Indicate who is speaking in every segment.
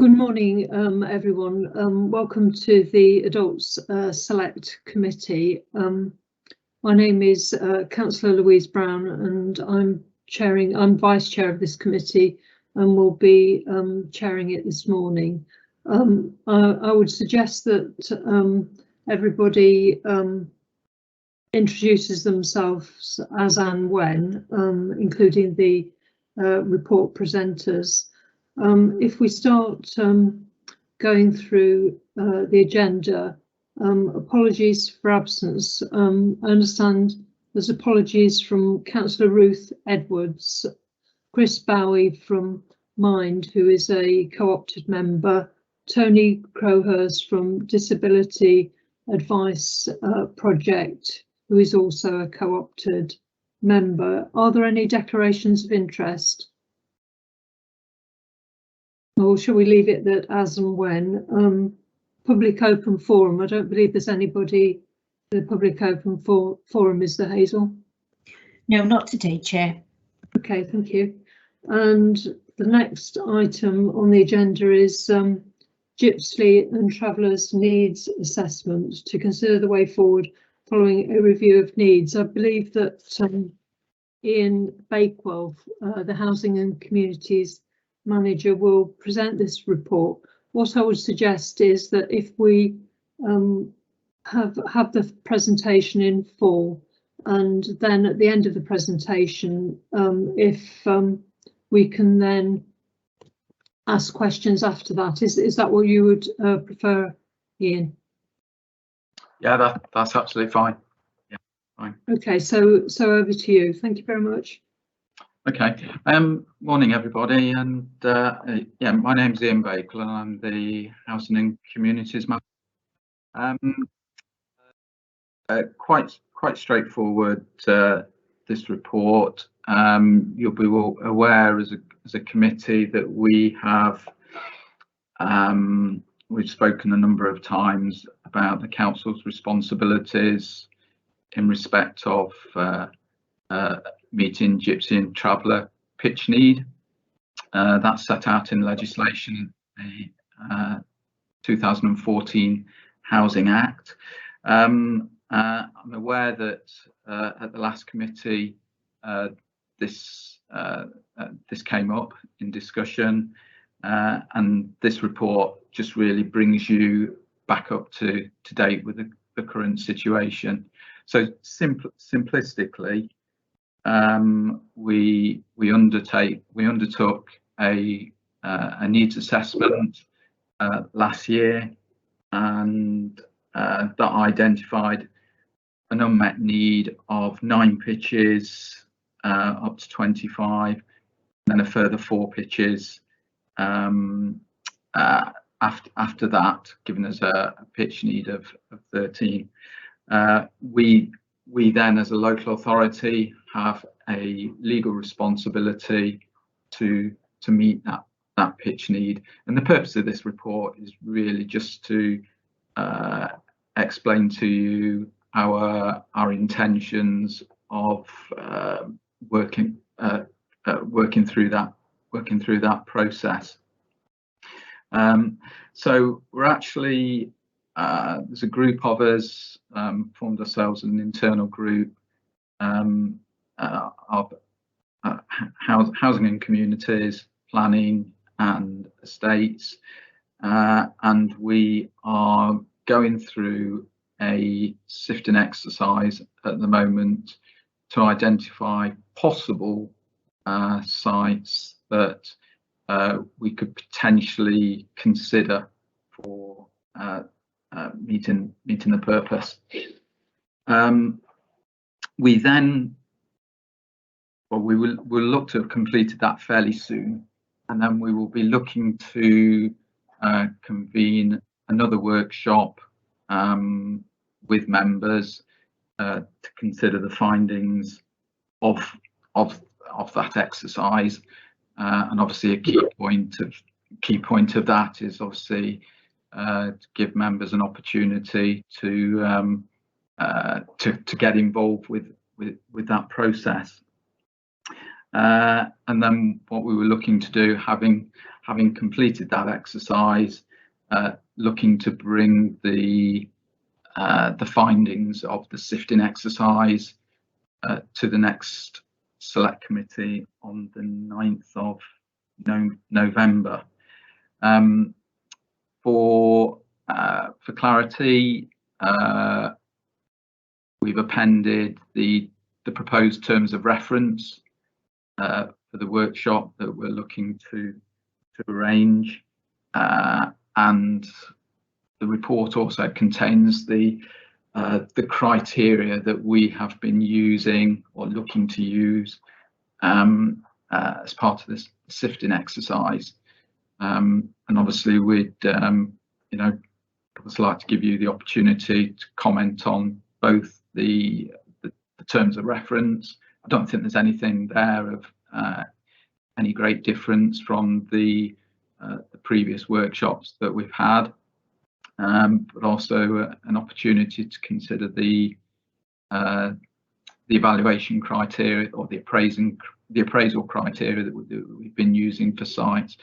Speaker 1: Good morning, everyone. Welcome to the Adults Select Committee. My name is Councillor Louise Brown, and I'm Vice Chair of this committee and will be chairing it this morning. I would suggest that everybody introduces themselves as and when, including the report presenters. If we start going through the agenda, apologies for absence. I understand there's apologies from Councillor Ruth Edwards, Chris Bowie from Mind, who is a co-opted member, Tony Crowhurst from Disability Advice Project, who is also a co-opted member. Are there any declarations of interest? Or shall we leave it that as and when? Public open forum, I don't believe there's anybody in the public open forum, is there, Hazel?
Speaker 2: No, not today, Chair.
Speaker 1: Okay, thank you. And the next item on the agenda is Gypsy and Travellers Needs Assessment to consider the way forward following a review of needs. I believe that Ian Bakewell, the Housing and Communities Manager, will present this report. What I would suggest is that if we have the presentation in full, and then at the end of the presentation, if we can then ask questions after that. Is that what you would prefer, Ian?
Speaker 3: Yeah, that's absolutely fine. Yeah, fine.
Speaker 1: Okay, so over to you. Thank you very much.
Speaker 3: Okay, morning everybody, and yeah, my name's Ian Bakewell and I'm the Housing and Communities Manager. Quite straightforward, this report. You'll be aware as a committee that we have we've spoken a number of times about the council's responsibilities in respect of meeting Gypsy and Traveller pitch need. That's set out in legislation, the 2014 Housing Act. I'm aware that at the last committee this came up in discussion, and this report just really brings you back up to date with the current situation. So simplistically, we undertook a needs assessment last year, and that identified an unmet need of 9 pitches up to 25, and then a further 4 pitches after that, giving us a pitch need of 13. We then, as a local authority, have a legal responsibility to meet that pitch need, and the purpose of this report is really just to explain to you our intentions of working through that process. So we're actually there's a group of us formed ourselves an internal group of housing and communities, planning and estates, and we are going through a sifting exercise at the moment to identify possible sites that we could potentially consider for meeting the purpose. We then, we'll look to have completed that fairly soon, and then we will be looking to convene another workshop with members to consider the findings of that exercise, and obviously a key point of that is obviously to give members an opportunity to get involved with that process. And then what we were looking to do, having completed that exercise, looking to bring the findings of the sifting exercise to the next select committee on the 9th of November. For clarity, we've appended the proposed terms of reference for the workshop that we're looking to arrange, and the report also contains the criteria that we have been using or looking to use as part of this sifting exercise. And obviously we'd like to give you the opportunity to comment on both the terms of reference. I don't think there's anything there of any great difference from the previous workshops that we've had, but also an opportunity to consider the evaluation criteria or the appraisal criteria that we've been using for sites,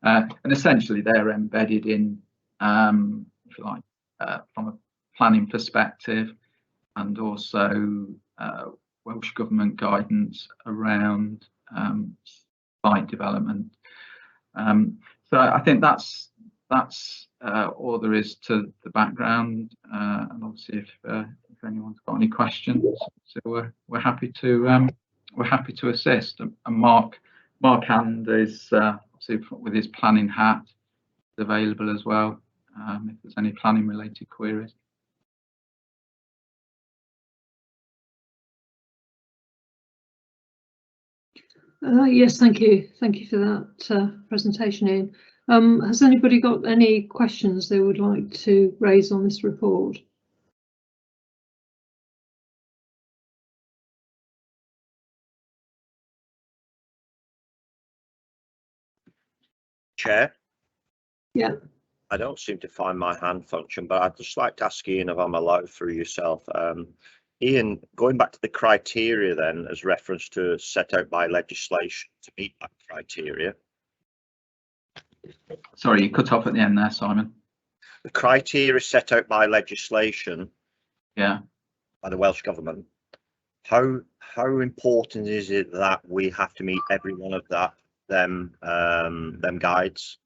Speaker 3: and essentially they're embedded in, if you like, from a planning perspective, and also Welsh Government guidance around site development. So I think that's all there is to the background, and obviously if anyone's got any questions, so we're happy to assist. And Mark Hand is obviously with his planning hat available as well, if there's any planning related queries.
Speaker 1: Yes, thank you for that presentation, Ian. Has anybody got any questions they would like to raise on this report?
Speaker 4: Chair?
Speaker 1: Yeah.
Speaker 4: I don't seem to find my hand function, but I'd just like to ask Ian if I'm allowed through yourself. Ian, going back to the criteria then, as reference to set out by legislation to meet that criteria.
Speaker 3: Sorry, you cut off at the end there, Simon.
Speaker 4: The criteria set out by legislation,
Speaker 3: yeah,
Speaker 4: by the Welsh Government. How important is it that we have to meet every one of them guides?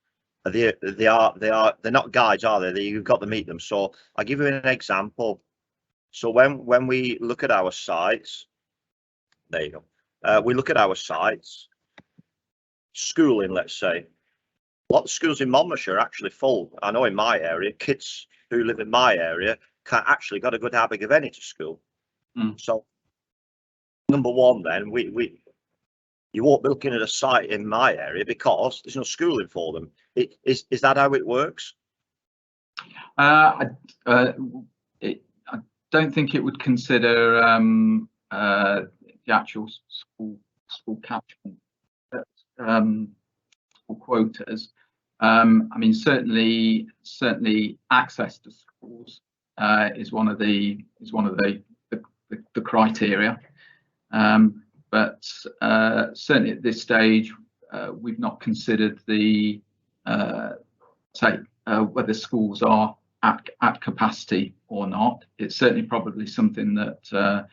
Speaker 4: They're not guides, are they? You've got to meet them. So I'll give you an example. So when we look at our sites, there you go. We look at our sites, schooling, let's say. A lot of schools in Monmouthshire are actually full. I know in my area, kids who live in my area can't actually got a good Abergavenny to school. So number one, then you won't be looking at a site in my area because there's no schooling for them. Is that how it works?
Speaker 3: I don't think it would consider the actual school catchment school quotas. I mean, certainly access to schools is one of the criteria, but certainly at this stage we've not considered the whether schools are at capacity or not. It's certainly probably something that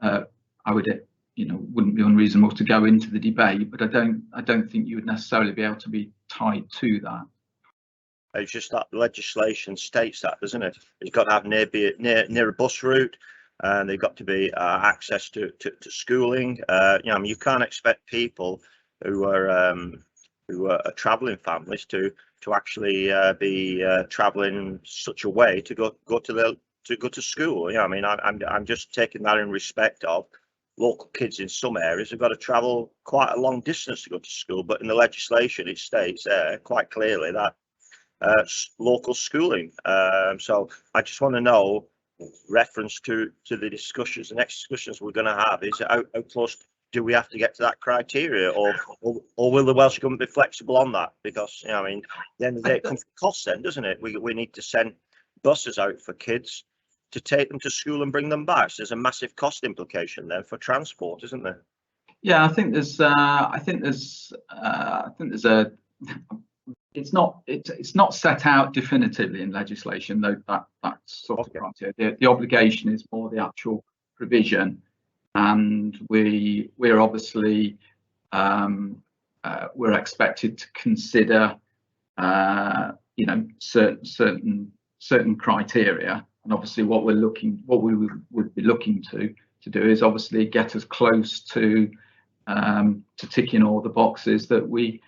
Speaker 3: I would, wouldn't be unreasonable to go into the debate, but I don't think you would necessarily be able to be tied to that.
Speaker 4: It's just that legislation states that, doesn't it? It's got to have near a bus route, and they've got to be access to schooling. You can't expect people who are travelling families to actually be travelling such a way to go to school. I mean, I'm just taking that in respect of local kids in some areas have got to travel quite a long distance to go to school, but in the legislation it states there quite clearly that local schooling. So I just want to know, reference to the discussions, the next discussions we're going to have, is how close do we have to get to that criteria, or will the Welsh Government be flexible on that? Because I mean, at the end of the day, it comes to cost then, doesn't it? We need to send buses out for kids to take them to school and bring them back. So there's a massive cost implication there for transport, isn't there?
Speaker 3: Yeah, I think there's it's not set out definitively in legislation, though that sort of criteria. The obligation is more the actual provision, and we're obviously we're expected to consider certain criteria, and obviously what we would be looking to do is obviously get as close to ticking all the boxes that we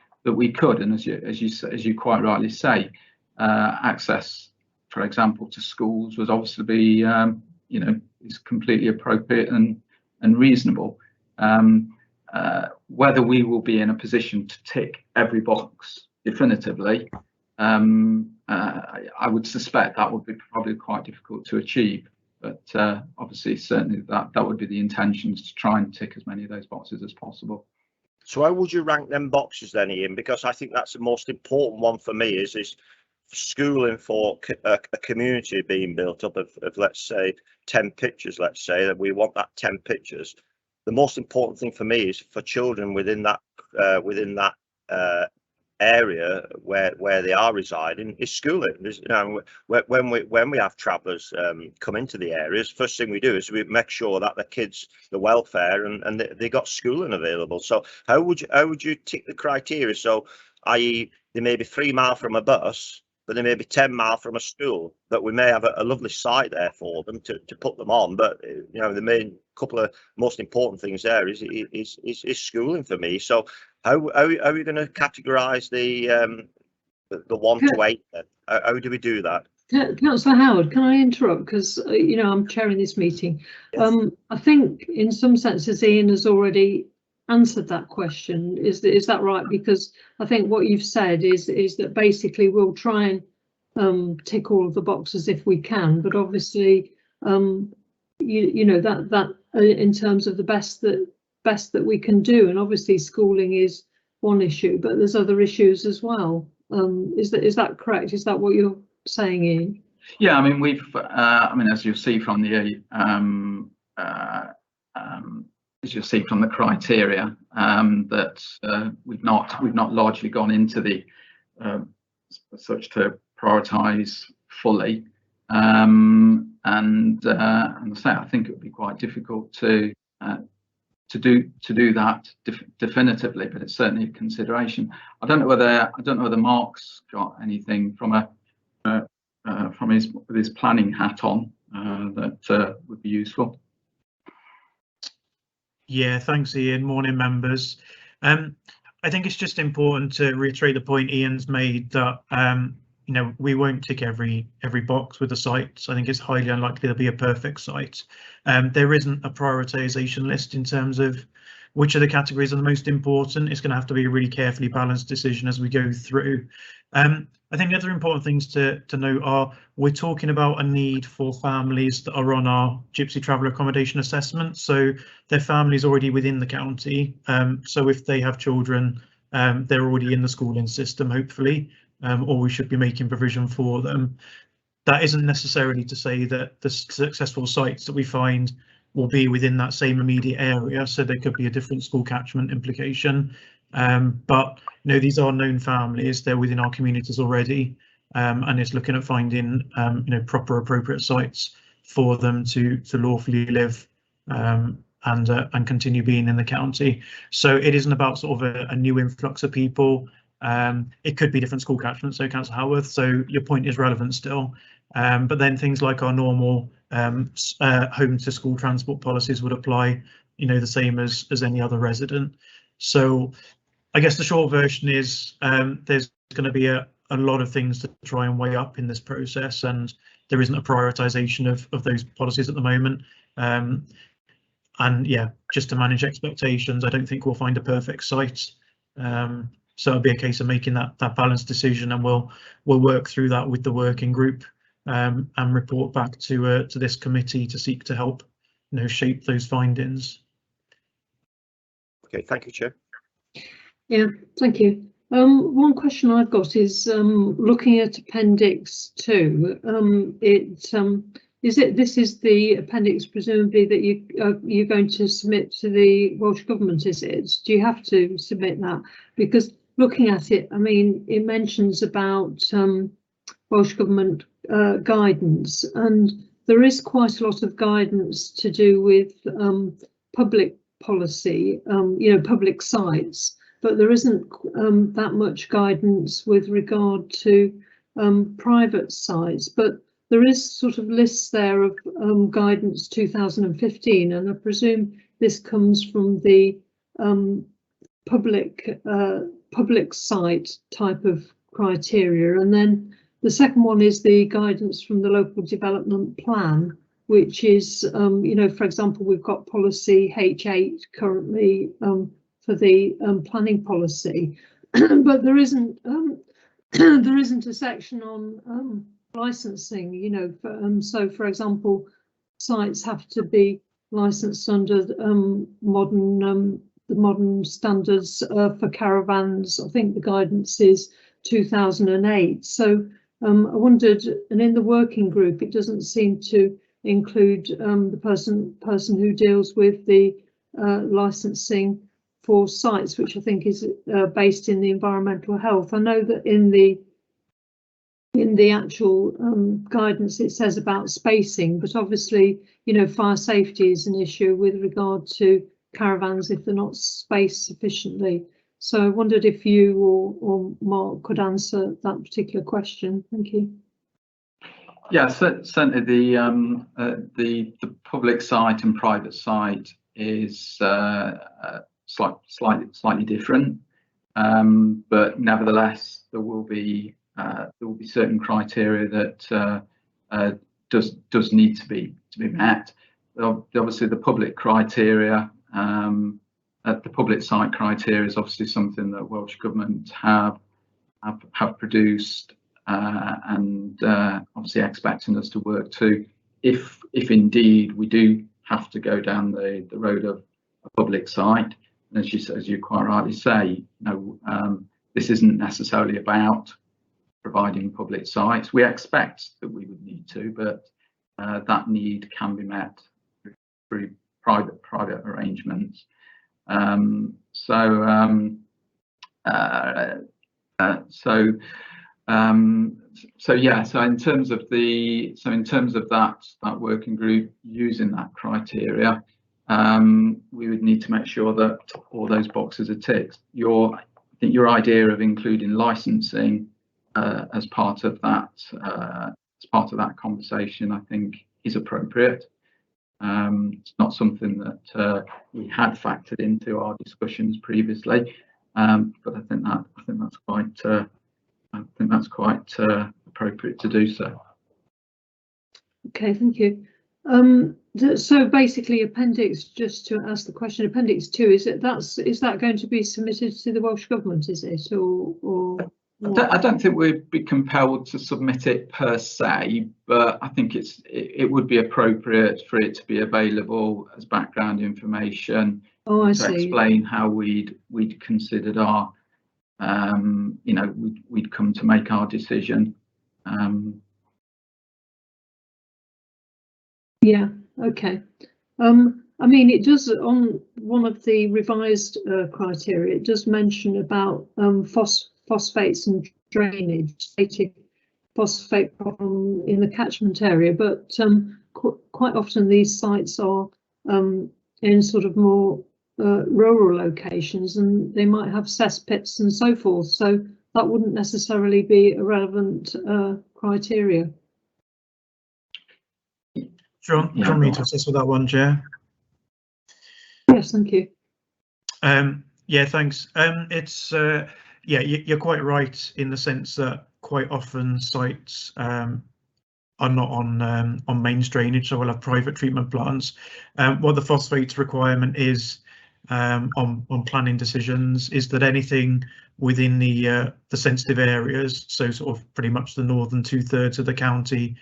Speaker 3: could. And as you quite rightly say, access, for example, to schools would obviously be is completely appropriate and reasonable. Whether we will be in a position to tick every box definitively, I would suspect that would be probably quite difficult to achieve. But obviously, certainly that would be the intentions, to try and tick as many of those boxes as possible.
Speaker 4: So how would you rank them boxes then, Ian? Because I think that's the most important one for me, is schooling for a community being built up of let's say 10 pictures. Let's say that we want that 10 pictures. The most important thing for me is for children within that area where they are residing is schooling. When we have travellers come into the areas, first thing we do is we make sure that the kids, the welfare, and they got schooling available. So how would you tick the criteria? So, i.e., they may be 3 miles from a bus, but they may be 10 miles from a school, but we may have a lovely site there for them to put them on. But the main couple of most important things there is schooling for me. So how are we going to categorise the 1 to 8 then? How do we do that?
Speaker 1: Councillor Howard, can I interrupt? Because I'm chairing this meeting. Yes. I think in some senses Ian has already answered that question. Is that right? Because I think what you've said is that basically we'll try and tick all of the boxes if we can, but obviously that in terms of the best that we can do, and obviously schooling is one issue, but there's other issues as well. Is that correct? Is that what you're saying, Ian?
Speaker 3: Yeah, I mean as you'll see from the criteria, that we've not largely gone into the such to prioritise fully, and say I think it would be quite difficult to do that definitively, but it's certainly a consideration. I don't know whether Mark's got anything from his planning hat on that would be useful.
Speaker 5: Yeah, thanks, Ian. Morning, members. I think it's just important to reiterate the point Ian's made that we won't tick every box with the sites. I think it's highly unlikely there'll be a perfect site. There isn't a prioritisation list in terms of which of the categories are the most important. It's going to have to be a really carefully balanced decision as we go through. I think the other important things to note are we're talking about a need for families that are on our Gypsy Traveller Accommodation Assessment. So their families already within the county. So if they have children, they're already in the schooling system, hopefully, or we should be making provision for them. That isn't necessarily to say that the successful sites that we find will be within that same immediate area. So there could be a different school catchment implication. But these are known families, they're within our communities already, and it's looking at finding proper appropriate sites for them to lawfully live and continue being in the county. So it isn't about sort of a new influx of people. It could be different school catchments, so Councillor Haworth, so your point is relevant still. But then things like our normal home to school transport policies would apply, the same as any other resident. So I guess the short version is there's going to be a lot of things to try and weigh up in this process, and there isn't a prioritisation of those policies at the moment. And yeah, just to manage expectations, I don't think we'll find a perfect site. So it'll be a case of making that balanced decision, and we'll work through that with the working group and report back to this committee to seek to help shape those findings.
Speaker 4: Okay, thank you, Chair.
Speaker 1: Yeah, thank you. One question I've got is looking at Appendix 2. this is the appendix presumably that you're going to submit to the Welsh Government, is it? Do you have to submit that? Because looking at it, I mean, it mentions about Welsh Government guidance, and there is quite a lot of guidance to do with public policy, you know, public sites, but there isn't that much guidance with regard to private sites. But there is sort of lists there of guidance 2015, and I presume this comes from the public site type of criteria. And then the second one is the guidance from the local development plan, which is, you know, for example, we've got policy H8 currently for the planning policy, but there isn't a section on licensing, you know. So, for example, sites have to be licensed under the modern standards for caravans. I think the guidance is 2008. So I wondered, and in the working group, it doesn't seem to include the person who deals with the licensing for sites, which I think is based in the environmental health. I know that in the actual guidance it says about spacing, but obviously, you know, fire safety is an issue with regard to caravans if they're not spaced sufficiently. So I wondered if you or Mark could answer that particular question. Thank you.
Speaker 3: Yeah, certainly the public site and private site is slightly different, but nevertheless there will be certain criteria that does need to be met. Obviously, the public criteria, the public site criteria, is obviously something that Welsh Government have produced, and obviously expecting us to work to, if indeed we do have to go down the road of a public site. And as you quite rightly say, you know, this isn't necessarily about providing public sites. We expect that we would need to, but that need can be met through private arrangements. So yeah. So in terms of that working group using that criteria, we would need to make sure that all those boxes are ticked. I think your idea of including licensing as part of that conversation, I think, is appropriate. It's not something that we had factored into our discussions previously, but I think that's quite appropriate to do so.
Speaker 1: Okay, thank you. So basically, appendix, just to ask the question, appendix 2, is that going to be submitted to the Welsh Government? Is it, or
Speaker 3: I don't think we'd be compelled to submit it per se, but I think it would be appropriate for it to be available as background information to explain how we'd considered our, you know, we'd come to make our decision.
Speaker 1: Yeah, okay. I mean, it does, on one of the revised criteria, it does mention about phosphates and drainage, stating phosphate problem in the catchment area, but quite often these sites are in sort of more rural locations, and they might have cesspits and so forth, so that wouldn't necessarily be a relevant criteria.
Speaker 5: Do you want me to assist with that one, Chair?
Speaker 1: Yes, thank you.
Speaker 5: Yeah, thanks. It's yeah, you're quite right in the sense that quite often sites are not on mains drainage, so we'll have private treatment plants. What the phosphates requirement is on planning decisions is that anything within the sensitive areas, so sort of pretty much the northern 2/3 of the county,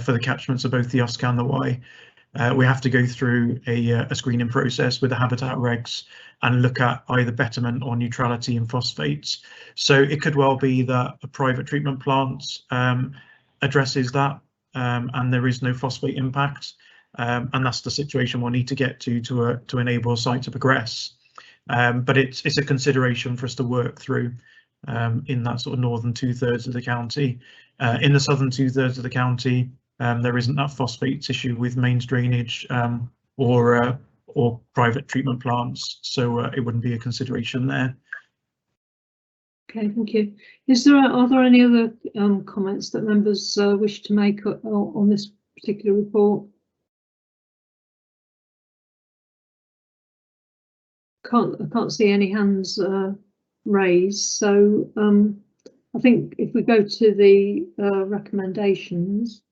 Speaker 5: for the catchments of both the Usk and the Wye, we have to go through a screening process with the habitat regs and look at either betterment or neutrality in phosphates. So it could well be that a private treatment plant addresses that and there is no phosphate impact, and that's the situation we'll need to get to enable a site to progress. But it's a consideration for us to work through in that sort of northern 2/3 of the county. In the southern 2/3 of the county, there isn't that phosphate issue with mains drainage or private treatment plants, so it wouldn't be a consideration there.
Speaker 1: Okay, thank you. Are there any other comments that members wish to make on this particular report? I can't see any hands raised, so I think if we go to the recommendations,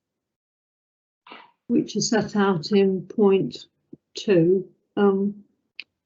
Speaker 1: which are set out in point 2,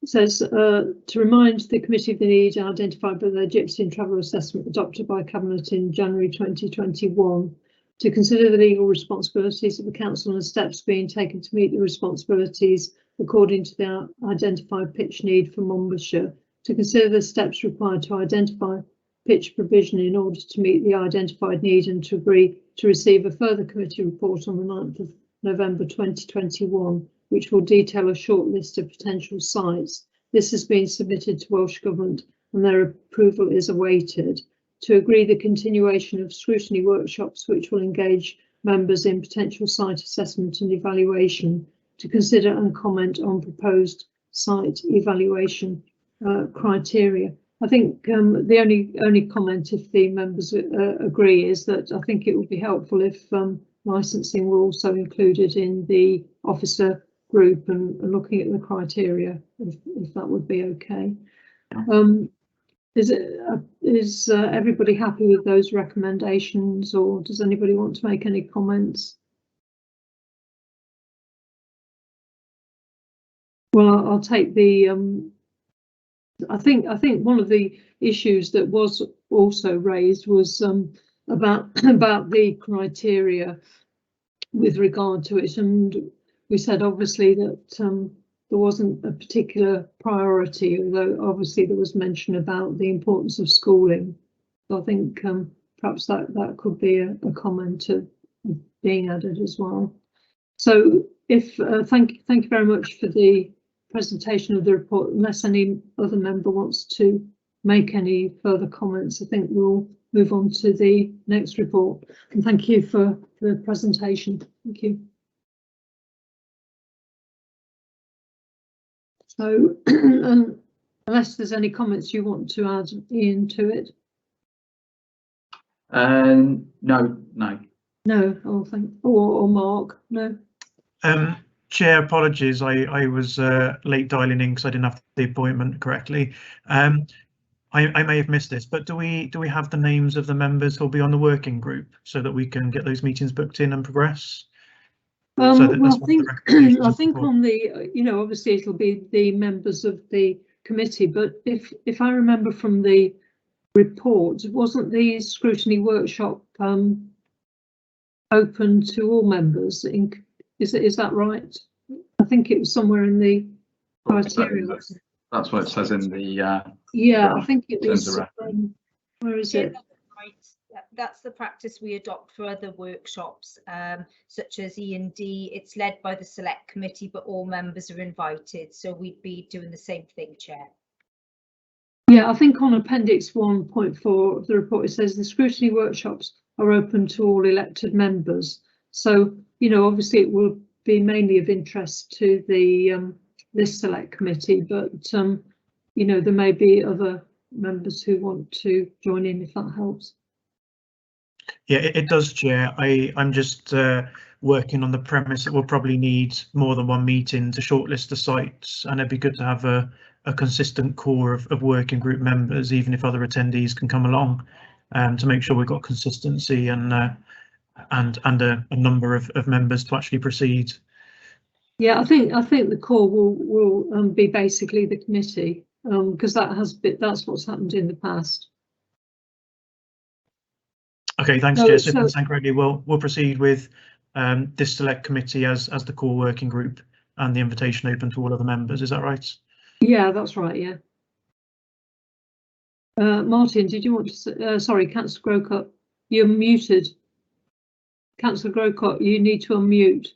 Speaker 1: it says to remind the committee of the need identified by the Gypsy and Traveller Assessment adopted by Cabinet in January 2021 to consider the legal responsibilities of the council and steps being taken to meet the responsibilities according to the identified pitch need for Monmouthshire, to consider the steps required to identify pitch provision in order to meet the identified need, and to agree to receive a further committee report on the 9th of November 2021, which will detail a short list of potential sites. This has been submitted to Welsh Government and their approval is awaited. To agree the continuation of scrutiny workshops which will engage members in potential site assessment and evaluation, to consider and comment on proposed site evaluation criteria. I think the only comment, if the members agree, is that I think it would be helpful if licensing were also included in the officer group and looking at the criteria, if that would be okay. Is everybody happy with those recommendations, or does anybody want to make any comments? Well, I'll take the. I think one of the issues that was also raised was about the criteria with regard to it, and we said obviously that there wasn't a particular priority, although obviously there was mention about the importance of schooling. So I think perhaps that could be a comment of being added as well. So if thank you very much for the presentation of the report. Unless any other member wants to make any further comments, I think we'll move on to the next report. And thank you for the presentation. Thank you. So unless there's any comments you want to add, Ian, to it?
Speaker 3: No.
Speaker 1: No. Oh, or Mark? No.
Speaker 5: Chair, apologies. I was late dialing in because I didn't have the appointment correctly. I may have missed this, but do we have the names of the members who'll be on the working group so that we can get those meetings booked in and progress?
Speaker 1: Well, I think on the, obviously it'll be the members of the committee, but if I remember from the report, wasn't the scrutiny workshop open to all members? Is that right? I think it was somewhere in the criteria.
Speaker 3: That's what it says in the.
Speaker 1: Yeah, I think it was. Where is it?
Speaker 2: Right. That's the practice we adopt for other workshops, such as E&D. It's led by the select committee, but all members are invited. So we'd be doing the same thing, Chair.
Speaker 1: Yeah, I think on Appendix 1.4 of the report, it says the scrutiny workshops are open to all elected members. So, obviously it will be mainly of interest to the this select committee, but there may be other members who want to join in, if that helps.
Speaker 5: Yeah, it does, Chair. I'm just working on the premise that we'll probably need more than one meeting to shortlist the sites, and it'd be good to have a consistent core of working group members, even if other attendees can come along, to make sure we've got consistency and a number of members to actually proceed.
Speaker 1: Yeah, I think the core will be basically the committee, because that's what's happened in the past.
Speaker 5: Okay, thanks, Chair. So thank you. We'll proceed with this select committee as the core working group, and the invitation open to all other members. Is that right?
Speaker 1: Yeah, that's right. Yeah. Martin, did you want to? Sorry, Councillor Grocott, you're muted. Councillor Grocott, you need to unmute.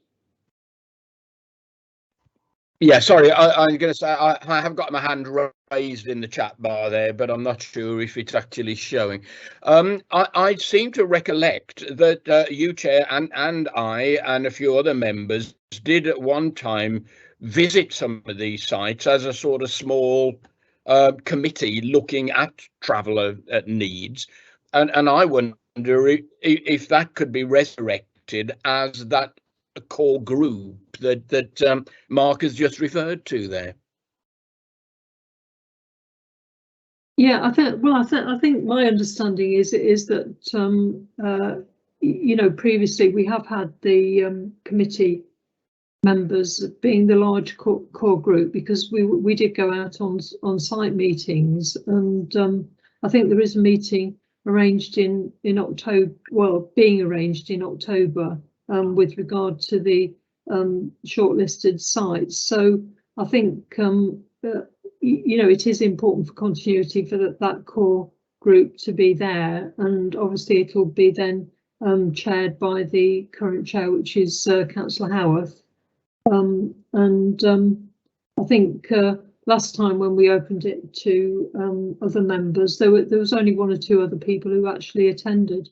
Speaker 6: Yeah, sorry, I'm going to say I have got my hand raised in the chat bar there, but I'm not sure if it's actually showing. I seem to recollect that you, Chair, and I and a few other members did at one time visit some of these sites as a sort of small committee looking at traveller needs. And I wonder if that could be resurrected as that core group that Mark has just referred to there.
Speaker 1: Yeah, I think my understanding is that you know, previously we have had the committee members being the large core group, because we did go out on site meetings, and I think there is a meeting arranged in October, well, being arranged in October, with regard to the shortlisted sites. So I think you know, it is important for continuity for that core group to be there, and obviously it will be then chaired by the current chair, which is Councillor Howarth. I think last time when we opened it to other members, there was only one or two other people who actually attended,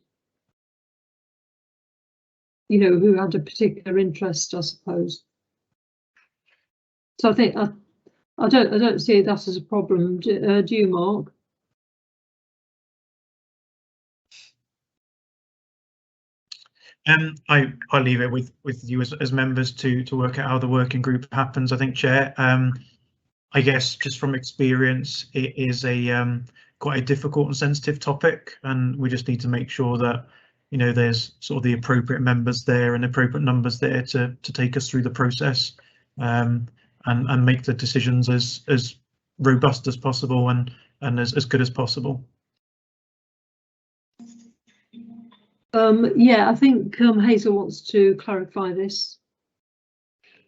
Speaker 1: you know, who had a particular interest, I suppose. So I think I don't see that as a problem. Do you, Mark?
Speaker 5: I'll leave it with you as members to work out how the working group happens. I think, Chair. I guess just from experience, it is a quite a difficult and sensitive topic, and we just need to make sure that, you know, there's sort of the appropriate members there and appropriate numbers there to take us through the process, and make the decisions as robust as possible and as good as possible.
Speaker 1: Yeah, I think Hazel wants to clarify this.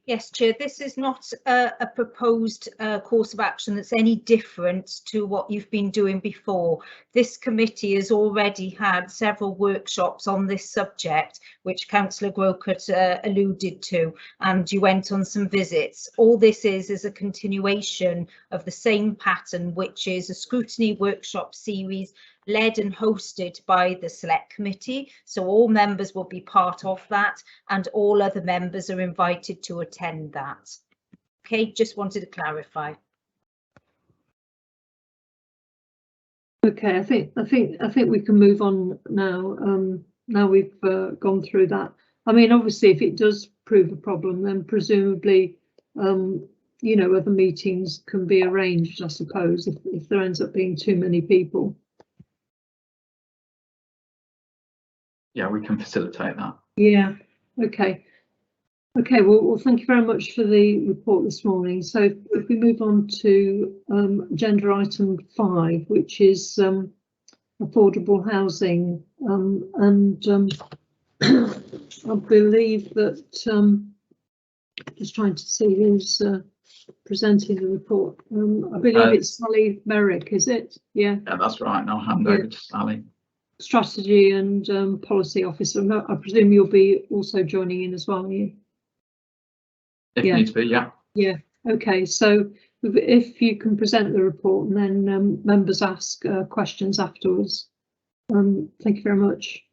Speaker 2: Yes, Chair, this is not a proposed course of action that's any different to what you've been doing before. This committee has already had several workshops on this subject, which Councillor Grocott alluded to, and you went on some visits. All this is a continuation of the same pattern, which is a scrutiny workshop series led and hosted by the Select Committee, so all members will be part of that, and all other members are invited to attend that. Okay, just wanted to clarify.
Speaker 1: Okay, I think we can move on now. Now we've gone through that. I mean, obviously, if it does prove a problem, then presumably, you know, other meetings can be arranged, I suppose, if there ends up being too many people.
Speaker 3: Yeah, we can facilitate that.
Speaker 1: Yeah, okay. Okay, well, thank you very much for the report this morning. So if we move on to agenda item 5, which is affordable housing, I believe that, just trying to see who's presenting the report. I believe it's Sally Merrick, is it? Yeah. Yeah,
Speaker 3: that's right. And I'll hand over to Sally.
Speaker 1: Strategy and Policy Officer. I presume you'll be also joining in as well, are you?
Speaker 3: If needs be, yeah.
Speaker 1: Yeah, okay, so if you can present the report and then members ask questions afterwards. Thank you very much.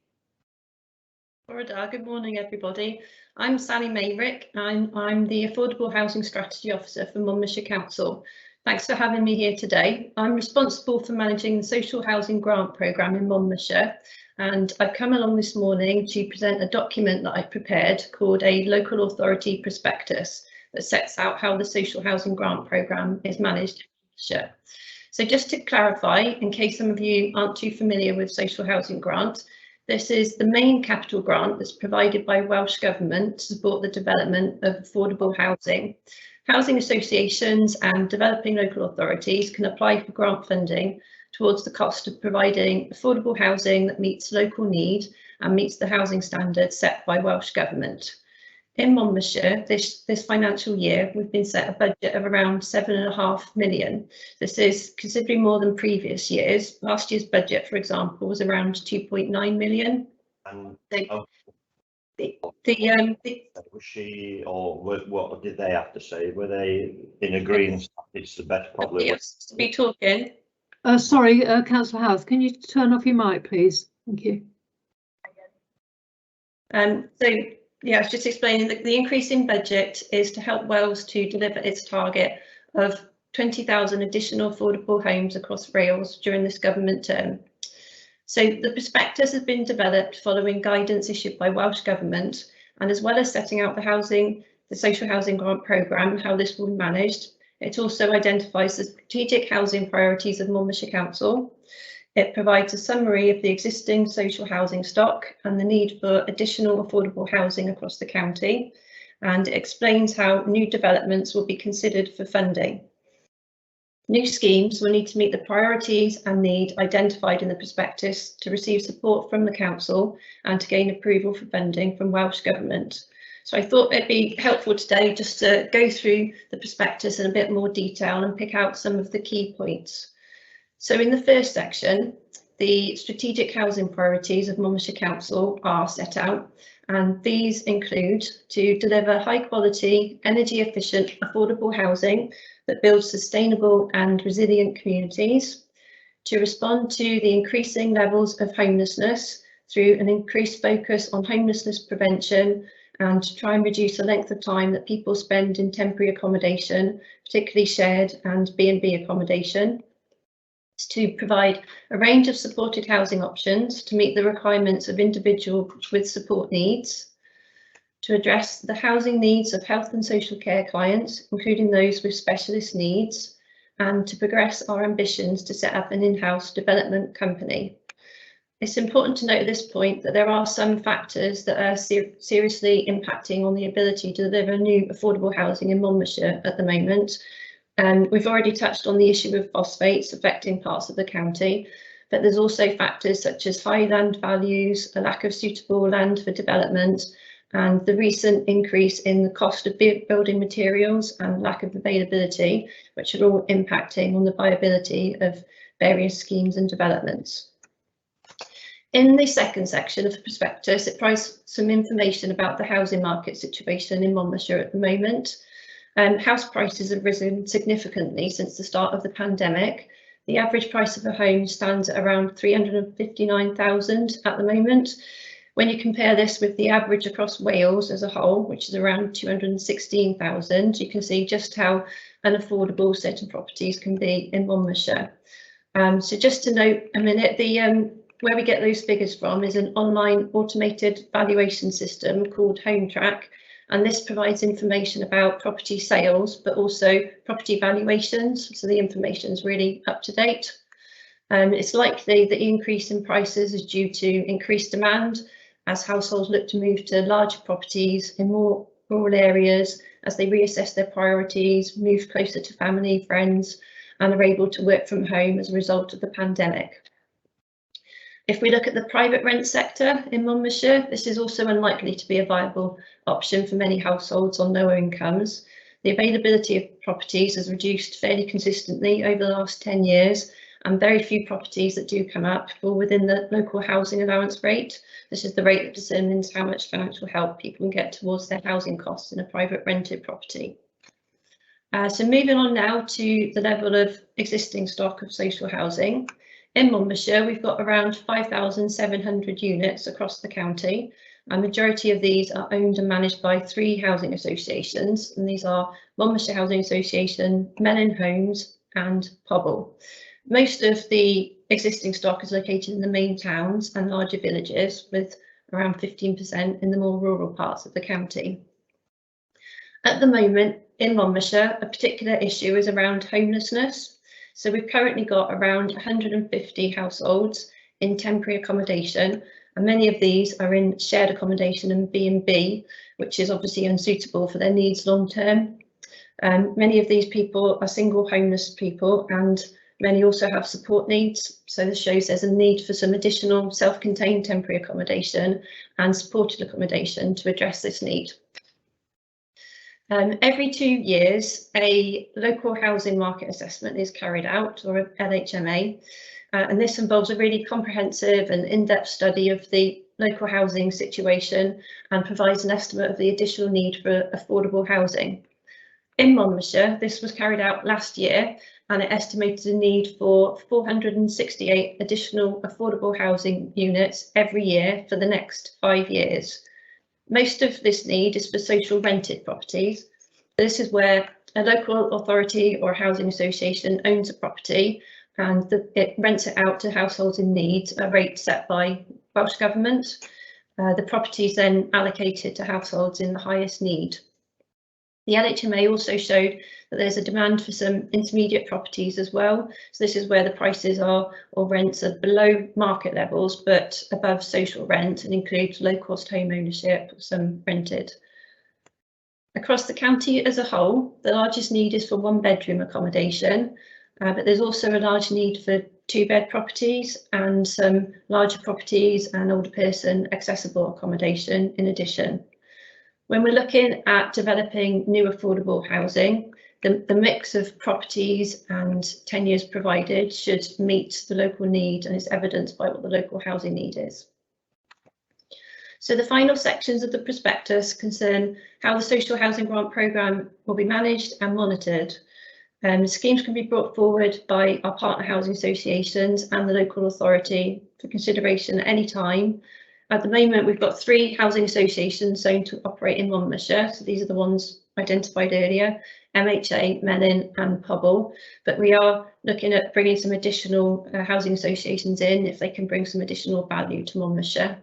Speaker 7: Good morning, everybody. I'm Sally Mayrick. I'm the Affordable Housing Strategy Officer for Monmouthshire Council. Thanks for having me here today. I'm responsible for managing the Social Housing Grant Programme in Monmouthshire, and I've come along this morning to present a document that I've prepared called a Local Authority Prospectus that sets out how the Social Housing Grant Programme is managed in Monmouthshire. So just to clarify, in case some of you aren't too familiar with Social Housing Grant, this is the main capital grant that's provided by Welsh Government to support the development of affordable housing. Housing associations and developing local authorities can apply for grant funding towards the cost of providing affordable housing that meets local need and meets the housing standards set by Welsh Government. In Monmouthshire, this financial year, we've been set a budget of around £7.5 million. This is considerably more than previous years. Last year's budget, for example, was around £2.9 million.
Speaker 4: Was she, or what did they have to say? Were they in agreement it's the best probably?
Speaker 7: Yes, to be talking.
Speaker 1: Sorry, Councillor House, can you turn off your mic, please? Thank you.
Speaker 7: So yeah, I was just explaining that the increase in budget is to help Wales to deliver its target of 20,000 additional affordable homes across Wales during this government term. So the prospectus has been developed following guidance issued by Welsh Government, and as well as setting out the social housing grant programme, how this will be managed, it also identifies the strategic housing priorities of Monmouthshire Council. It provides a summary of the existing social housing stock and the need for additional affordable housing across the county, and it explains how new developments will be considered for funding. New schemes will need to meet the priorities and need identified in the prospectus to receive support from the council and to gain approval for funding from Welsh Government. So I thought it'd be helpful today just to go through the prospectus in a bit more detail and pick out some of the key points. So in the first section, the strategic housing priorities of Monmouthshire Council are set out, and these include to deliver high quality, energy efficient, affordable housing that builds sustainable and resilient communities, to respond to the increasing levels of homelessness through an increased focus on homelessness prevention, and to try and reduce the length of time that people spend in temporary accommodation, particularly shared and B&B accommodation, to provide a range of supported housing options to meet the requirements of individuals with support needs, to address the housing needs of health and social care clients, including those with specialist needs, and to progress our ambitions to set up an in-house development company. It's important to note at this point that there are some factors that are seriously impacting on the ability to deliver new affordable housing in Monmouthshire at the moment. We've already touched on the issue of phosphates affecting parts of the county, but there's also factors such as high land values, a lack of suitable land for development, and the recent increase in the cost of building materials and lack of availability, which are all impacting on the viability of various schemes and developments. In the second section of the prospectus, it provides some information about the housing market situation in Monmouthshire at the moment. House prices have risen significantly since the start of the pandemic. The average price of a home stands at around 359,000 at the moment. When you compare this with the average across Wales as a whole, which is around 216,000, you can see just how unaffordable certain properties can be in Monmouthshire. So just to note a minute, where we get those figures from is an online automated valuation system called Home Track, and this provides information about property sales, but also property valuations, so the information is really up to date. It's likely the increase in prices is due to increased demand as households look to move to larger properties in more rural areas, as they reassess their priorities, move closer to family, friends, and are able to work from home as a result of the pandemic. If we look at the private rent sector in Monmouthshire, this is also unlikely to be a viable option for many households on lower incomes. The availability of properties has reduced fairly consistently over the last 10 years, and very few properties that do come up fall within the local housing allowance rate. This is the rate that determines how much financial help people can get towards their housing costs in a private rented property. So moving on now to the level of existing stock of social housing. In Monmouthshire, we've got around 5,700 units across the county. A majority of these are owned and managed by 3 housing associations, and these are Monmouthshire Housing Association, Melon Homes and Pobble. Most of the existing stock is located in the main towns and larger villages, with around 15% in the more rural parts of the county. At the moment in Monmouthshire, a particular issue is around homelessness. So we've currently got around 150 households in temporary accommodation, and many of these are in shared accommodation and B&B, which is obviously unsuitable for their needs long term. Many of these people are single homeless people, and many also have support needs. So this shows there's a need for some additional self-contained temporary accommodation and supported accommodation to address this need. Every 2 years, a local housing market assessment is carried out, or a LHMA, and this involves a really comprehensive and in-depth study of the local housing situation and provides an estimate of the additional need for affordable housing. In Monmouthshire, this was carried out last year, and it estimated a need for 468 additional affordable housing units every year for the next 5 years. Most of this need is for social rented properties. This is where a local authority or housing association owns a property and it rents it out to households in need at a rate set by Welsh Government. The property is then allocated to households in the highest need. The LHMA also showed that there's a demand for some intermediate properties as well. So this is where the prices are or rents are below market levels but above social rent, and includes low cost home ownership, some rented. Across the county as a whole, the largest need is for 1-bedroom accommodation, but there's also a large need for 2-bed properties and some larger properties and older person accessible accommodation in addition. When we're looking at developing new affordable housing, the mix of properties and tenures provided should meet the local need and is evidenced by what the local housing need is. So the final sections of the prospectus concern how the social housing grant programme will be managed and monitored. Schemes can be brought forward by our partner housing associations and the local authority for consideration at any time. At the moment, we've got 3 housing associations zoned to operate in Monmouthshire. So these are the ones identified earlier, MHA, Melin and Pobble. But we are looking at bringing some additional housing associations in if they can bring some additional value to Monmouthshire.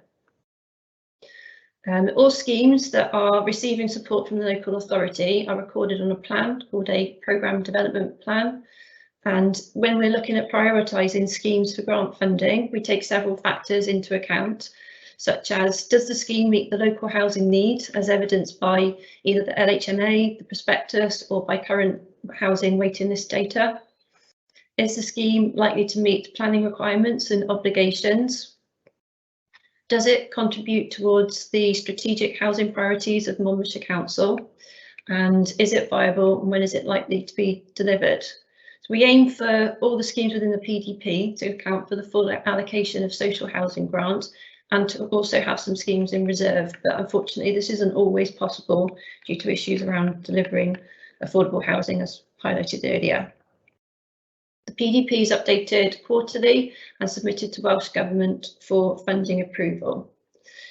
Speaker 7: All schemes that are receiving support from the local authority are recorded on a plan called a programme development plan. And when we're looking at prioritising schemes for grant funding, we take several factors into account, such as, does the scheme meet the local housing need as evidenced by either the LHMA, the prospectus, or by current housing waiting list data? Is the scheme likely to meet planning requirements and obligations? Does it contribute towards the strategic housing priorities of Monmouthshire Council? And is it viable, and when is it likely to be delivered? So we aim for all the schemes within the PDP to account for the full allocation of social housing grants, and to also have some schemes in reserve, but unfortunately this isn't always possible due to issues around delivering affordable housing as highlighted earlier. The PDP is updated quarterly and submitted to Welsh Government for funding approval.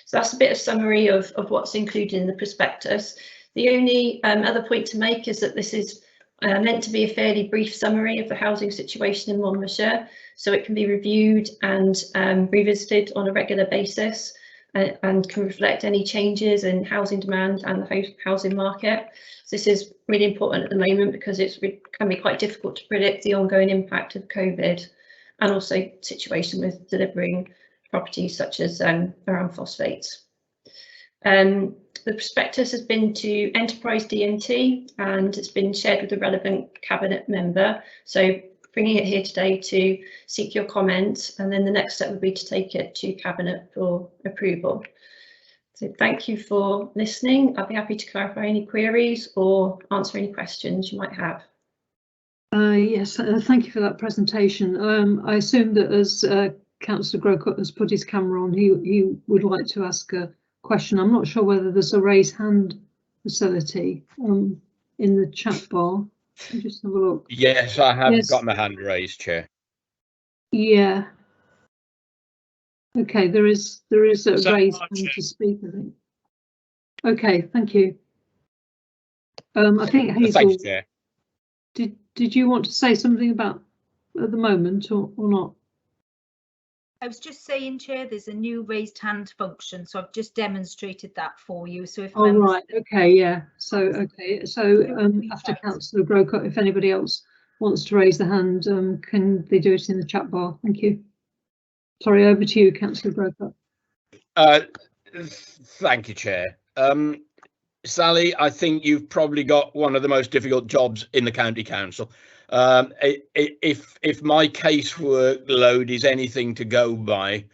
Speaker 7: So that's a bit of summary of what's included in the prospectus. The only other point to make is that this is meant to be a fairly brief summary of the housing situation in Monmouthshire, so it can be reviewed and revisited on a regular basis and can reflect any changes in housing demand and the housing market. So this is really important at the moment because it can be quite difficult to predict the ongoing impact of COVID and also situation with delivering properties such as around phosphates. The prospectus has been to Enterprise DMT and it's been shared with the relevant cabinet member. So bringing it here today to seek your comments, and then the next step would be to take it to cabinet for approval. So thank you for listening. I'll be happy to clarify any queries or answer any questions you might have.
Speaker 1: Yes, thank you for that presentation. I assume that as Councillor Grocott has put his camera on, he would like to ask a question. I'm not sure whether there's a raise hand facility in the chat bar. I'll just have a look.
Speaker 6: Yes, I have
Speaker 1: Yes.
Speaker 6: got my hand raised, Chair.
Speaker 1: Yeah. Okay, there is a
Speaker 6: So
Speaker 1: raised
Speaker 6: much,
Speaker 1: hand to speak, I think. Okay, thank you. I think Hazel,
Speaker 6: Thanks, Chair.
Speaker 1: did you want to say something about at the moment or not?
Speaker 2: I was just saying, Chair, there's a new raised hand function, so I've just demonstrated that for you. So if
Speaker 1: Oh,
Speaker 2: members,
Speaker 1: right, okay, yeah. So after Councillor Grocott, if anybody else wants to raise their hand, can they do it in the chat bar? Thank you. Sorry, over to you, Councillor Grocott.
Speaker 6: Thank you, Chair. Sally, I think you've probably got one of the most difficult jobs in the County Council. If my casework load is anything to go by,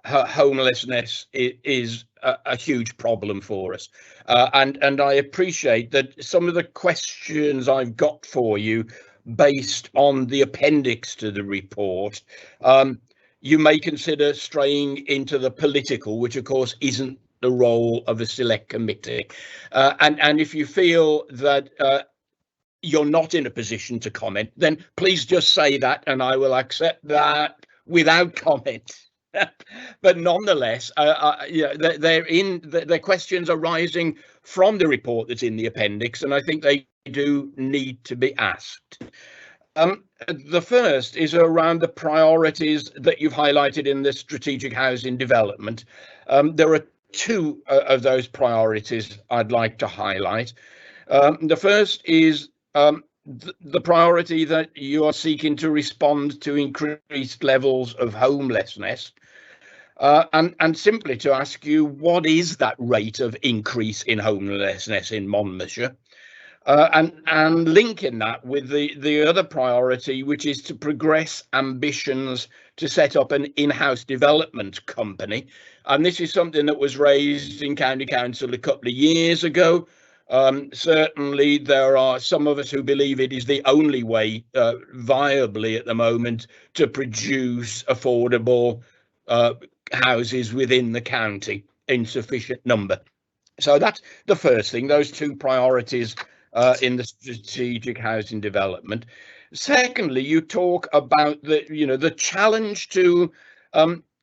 Speaker 6: homelessness is a huge problem for us. And I appreciate that some of the questions I've got for you based on the appendix to the report, you may consider straying into the political, which of course isn't the role of a select committee. And if you feel that you're not in a position to comment, then please just say that and I will accept that without comment. But nonetheless, their questions arising from the report that's in the appendix, and I think they do need to be asked. The first is around the priorities that you've highlighted in the strategic housing development. There are two of those priorities I'd like to highlight. The first is the priority that you are seeking to respond to increased levels of homelessness, and simply to ask you, what is that rate of increase in homelessness in Monmouthshire? And linking that with the other priority, which is to progress ambitions to set up an in-house development company. And this is something that was raised in County Council a couple of years ago. Certainly there are some of us who believe it is the only way viably at the moment to produce affordable houses within the county in sufficient number. So that's the first thing, those two priorities in the strategic housing development. Secondly, you talk about the challenge to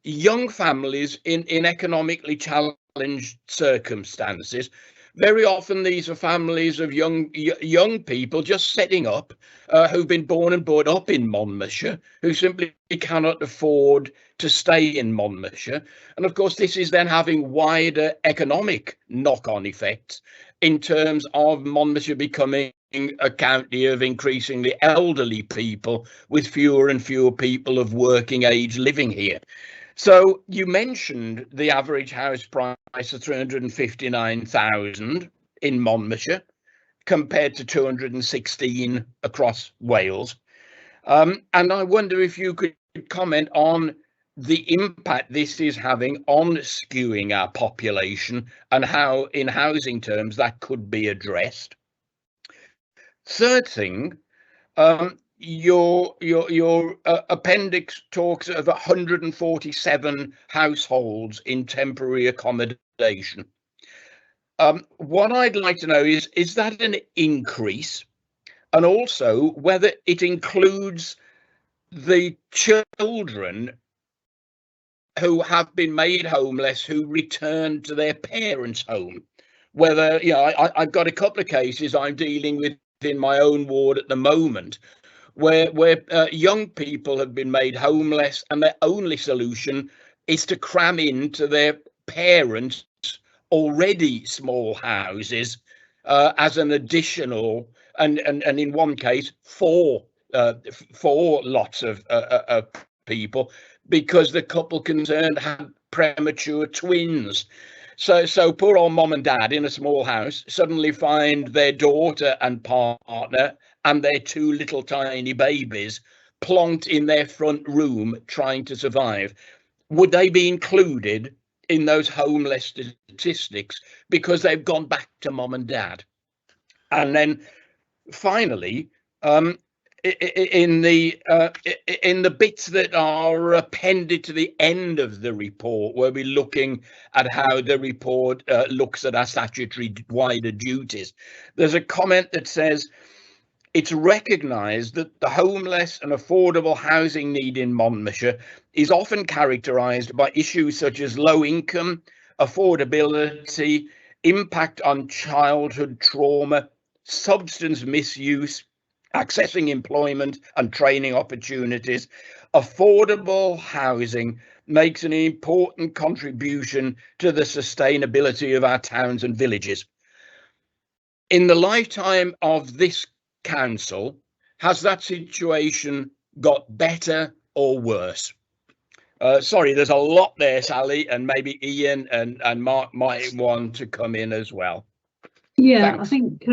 Speaker 6: young families in economically challenged circumstances. Very often these are families of young people just setting up, who've been born and brought up in Monmouthshire, who simply cannot afford to stay in Monmouthshire. And of course, this is then having wider economic knock-on effects in terms of Monmouthshire becoming a county of increasingly elderly people, with fewer and fewer people of working age living here. So you mentioned the average house price of 359,000 in Monmouthshire compared to 216 across Wales. And I wonder if you could comment on the impact this is having on skewing our population and how in housing terms that could be addressed. Third thing, your appendix talks of 147 households in temporary accommodation. What I'd like to know is that an increase, and also whether it includes the children who have been made homeless who return to their parents' home. Whether, I've got a couple of cases I'm dealing with in my own ward at the moment, where young people have been made homeless and their only solution is to cram into their parents' already small houses as an additional, and in one case, four lots of people, because the couple concerned had premature twins. So poor old mom and dad in a small house suddenly find their daughter and partner and their two little tiny babies plonked in their front room trying to survive. Would they be included in those homeless statistics because they've gone back to mom and dad? And then finally, in the bits that are appended to the end of the report, where we're looking at how the report looks at our statutory wider duties, there's a comment that says it's recognised that the homeless and affordable housing need in Monmouthshire is often characterised by issues such as low income, affordability, impact on childhood trauma, substance misuse, accessing employment and training opportunities. Affordable housing makes an important contribution to the sustainability of our towns and villages. In the lifetime of this council, has that situation got better or worse? Sorry, there's a lot there, Sally, and maybe Ian and Mark might want to come in as well.
Speaker 1: Yeah,
Speaker 6: Thanks.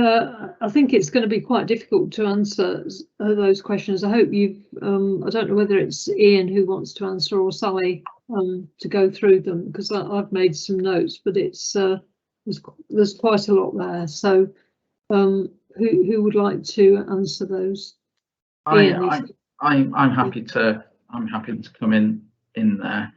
Speaker 1: I think it's going to be quite difficult to answer those questions. I hope you've. I don't know whether it's Ian who wants to answer or Sally to go through them, because I've made some notes, but it's there's quite a lot there. So who would like to answer those?
Speaker 3: I'm happy to come in in there.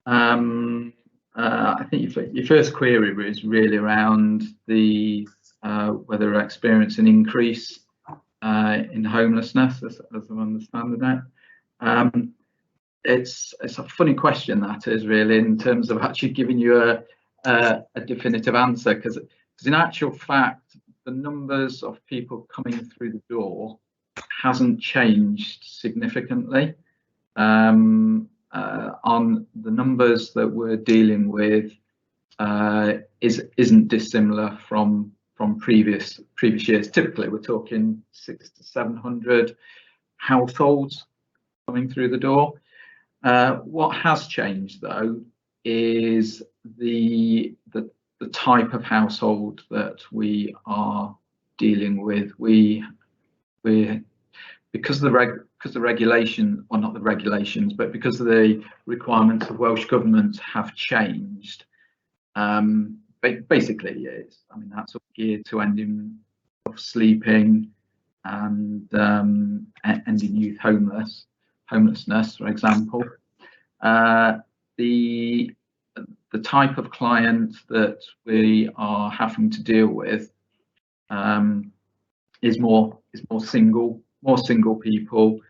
Speaker 3: I think your first query was really around the whether we're experiencing an increase in homelessness, as I understand it. It's a funny question, that is, really, in terms of actually giving you a definitive answer, because in actual fact the numbers of people coming through the door hasn't changed significantly. On the numbers that we're dealing with isn't dissimilar from previous years. Typically we're talking 600 to 700 households coming through the door. What has changed though is the type of household that we are dealing with. Because the regulation, or not the regulations, but because of the requirements of Welsh Government have changed, basically that's geared to ending of sleeping and ending youth homelessness, for example. The type of client that we are having to deal with is more single people,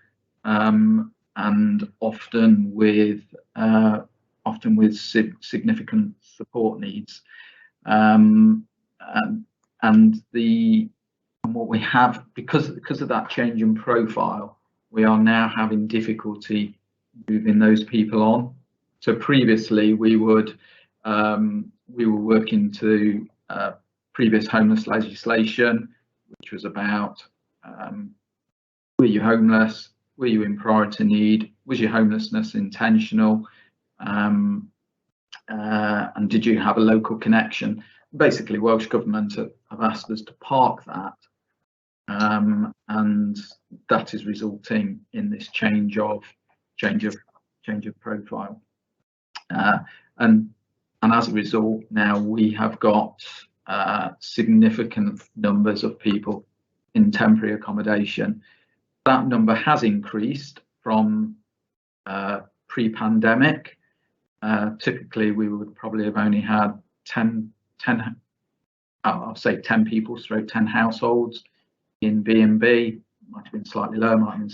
Speaker 3: and often with significant support needs, and what we have, because of that change in profile, we are now having difficulty moving those people on. So previously we were working to previous homeless legislation, which was about were you homeless, were you in priority need, was your homelessness intentional, and did you have a local connection. Basically Welsh Government have asked us to park that, and that is resulting in this change of profile, and as a result now we have got significant numbers of people in temporary accommodation. That number has increased from pre-pandemic. Typically we would probably have only had 10 people stroke 10 households in B&B. Might have been slightly lower, might have been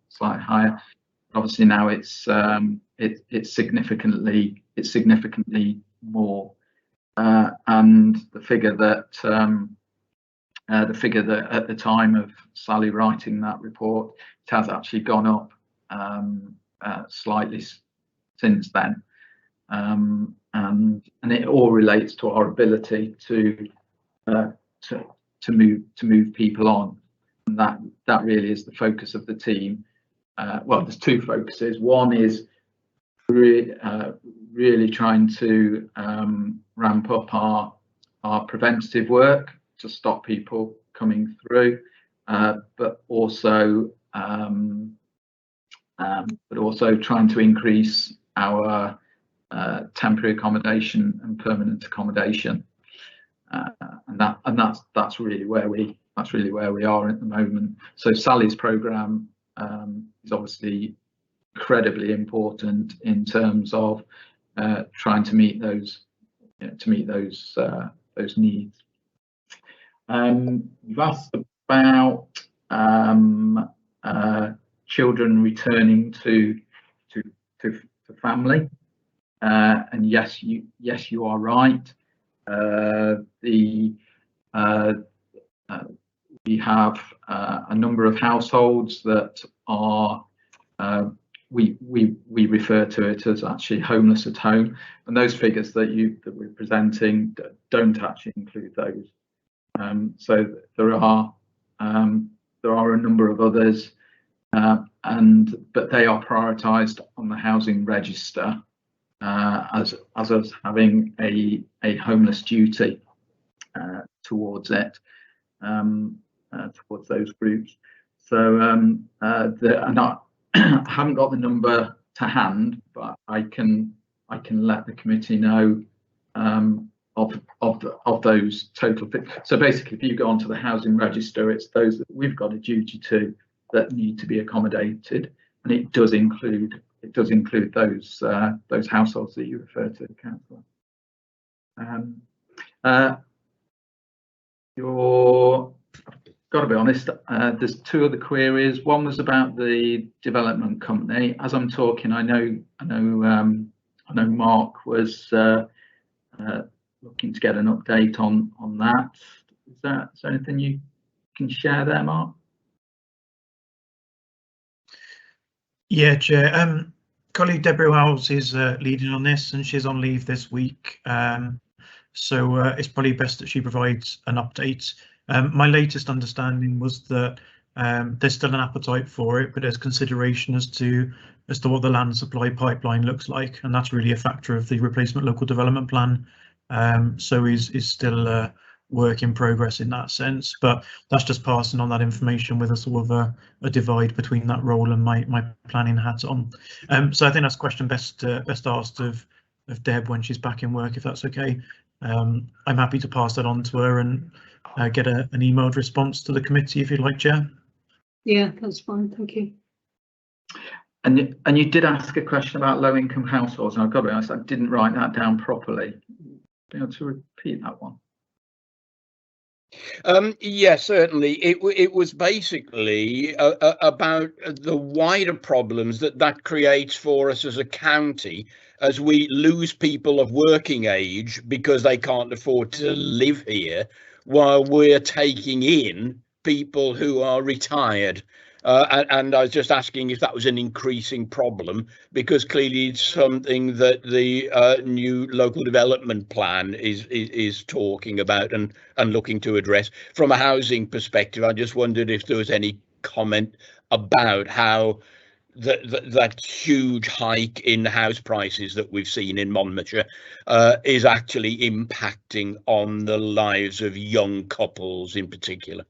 Speaker 3: slightly higher. Obviously now it's significantly more, and the figure that at the time of Sally writing that report, it has actually gone up slightly since then, and it all relates to our ability to move people on, and that really is the focus of the team. Well, there's two focuses. One is really trying to ramp up our preventative work to stop people coming through, but also trying to increase our temporary accommodation and permanent accommodation, and that's really where we are at the moment. So Sally's programme is obviously incredibly important in terms of trying to meet those needs. You've asked about children returning to family, and yes, you are right. We have a number of households that are we refer to it as actually homeless at home, and those figures that we're presenting don't actually include those. So there are a number of others, but they are prioritised on the housing register as us having a homeless duty towards it, towards those groups. So I haven't got the number to hand, but I can let the committee know of those total. So basically, if you go onto the housing register, it's those that we've got a duty to that need to be accommodated, and it does include it does include those households that you refer to, Councillor. Got to be honest, there's two other queries. One was about the development company. As I'm talking, I know Mark was looking to get an update on that. Is there anything you can share there, Mark?
Speaker 5: Yeah, Chair. Colleague Deborah Howells is leading on this, and she's on leave this week. So it's probably best that she provides an update. My latest understanding was that there's still an appetite for it, but there's consideration as to what the land supply pipeline looks like, and that's really a factor of the replacement local development plan. So is still a work in progress in that sense, but that's just passing on that information with a sort of a divide between that role and my planning hat on. So I think that's a question best asked of Deb when she's back in work, if that's okay. I'm happy to pass that on to her and get an emailed response to the committee if you'd like, Chair.
Speaker 1: Yeah, that's fine, thank you.
Speaker 3: And you did ask a question about low-income households, and I've got to be honest, I didn't write that down properly. Be able to repeat that one?
Speaker 6: Yes, certainly. It was basically about the wider problems that creates for us as a county as we lose people of working age because they can't afford to live here, while we're taking in people who are retired. And I was just asking if that was an increasing problem, because clearly it's something that the new local development plan is talking about and looking to address. From a housing perspective, I just wondered if there was any comment about how that huge hike in house prices that we've seen in Monmouthshire is actually impacting on the lives of young couples in particular.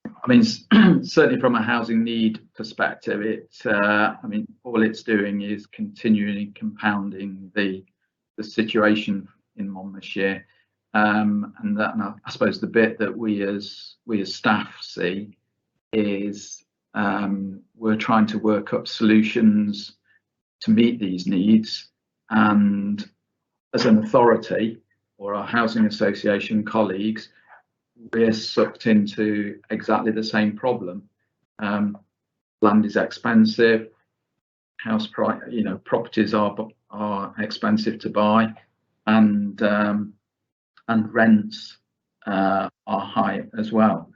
Speaker 3: I mean, certainly from a housing need perspective, I mean, all it's doing is continually compounding the situation in Monmouthshire, and that, I suppose, the bit that we as staff see is we're trying to work up solutions to meet these needs, and as an authority or our housing association colleagues, we're sucked into exactly the same problem. Land is expensive, house price, properties are expensive to buy, and rents are high as well.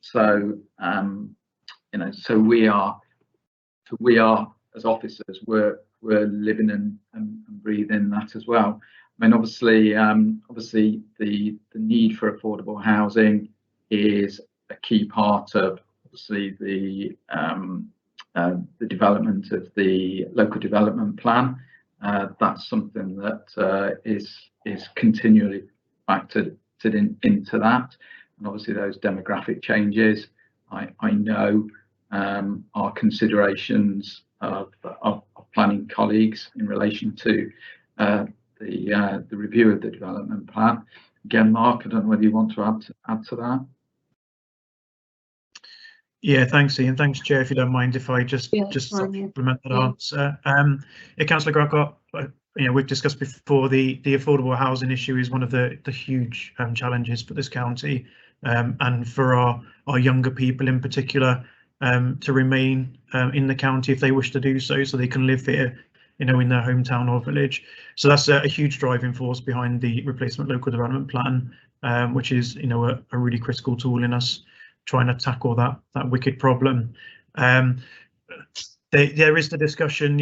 Speaker 3: So we are as officers, we're living and breathing that as well. I mean, obviously the need for affordable housing is a key part of obviously the development of the local development plan. That's something that is continually factored into that, and obviously those demographic changes, I know, are considerations of planning colleagues in relation to the review of the development plan. Again, Mark, I don't know whether you want to add to that.
Speaker 5: Yeah, thanks, Ian. Thanks, Chair. If you don't mind, if I just supplement that answer. Yeah, Councillor Grocott, we've discussed before the affordable housing issue is one of the huge challenges for this county, and for our younger people in particular, to remain in the county if they wish to do so they can live here, in their hometown or village. So that's a huge driving force behind the replacement local development plan, which is, a really critical tool in us trying to tackle that wicked problem. There is the discussion,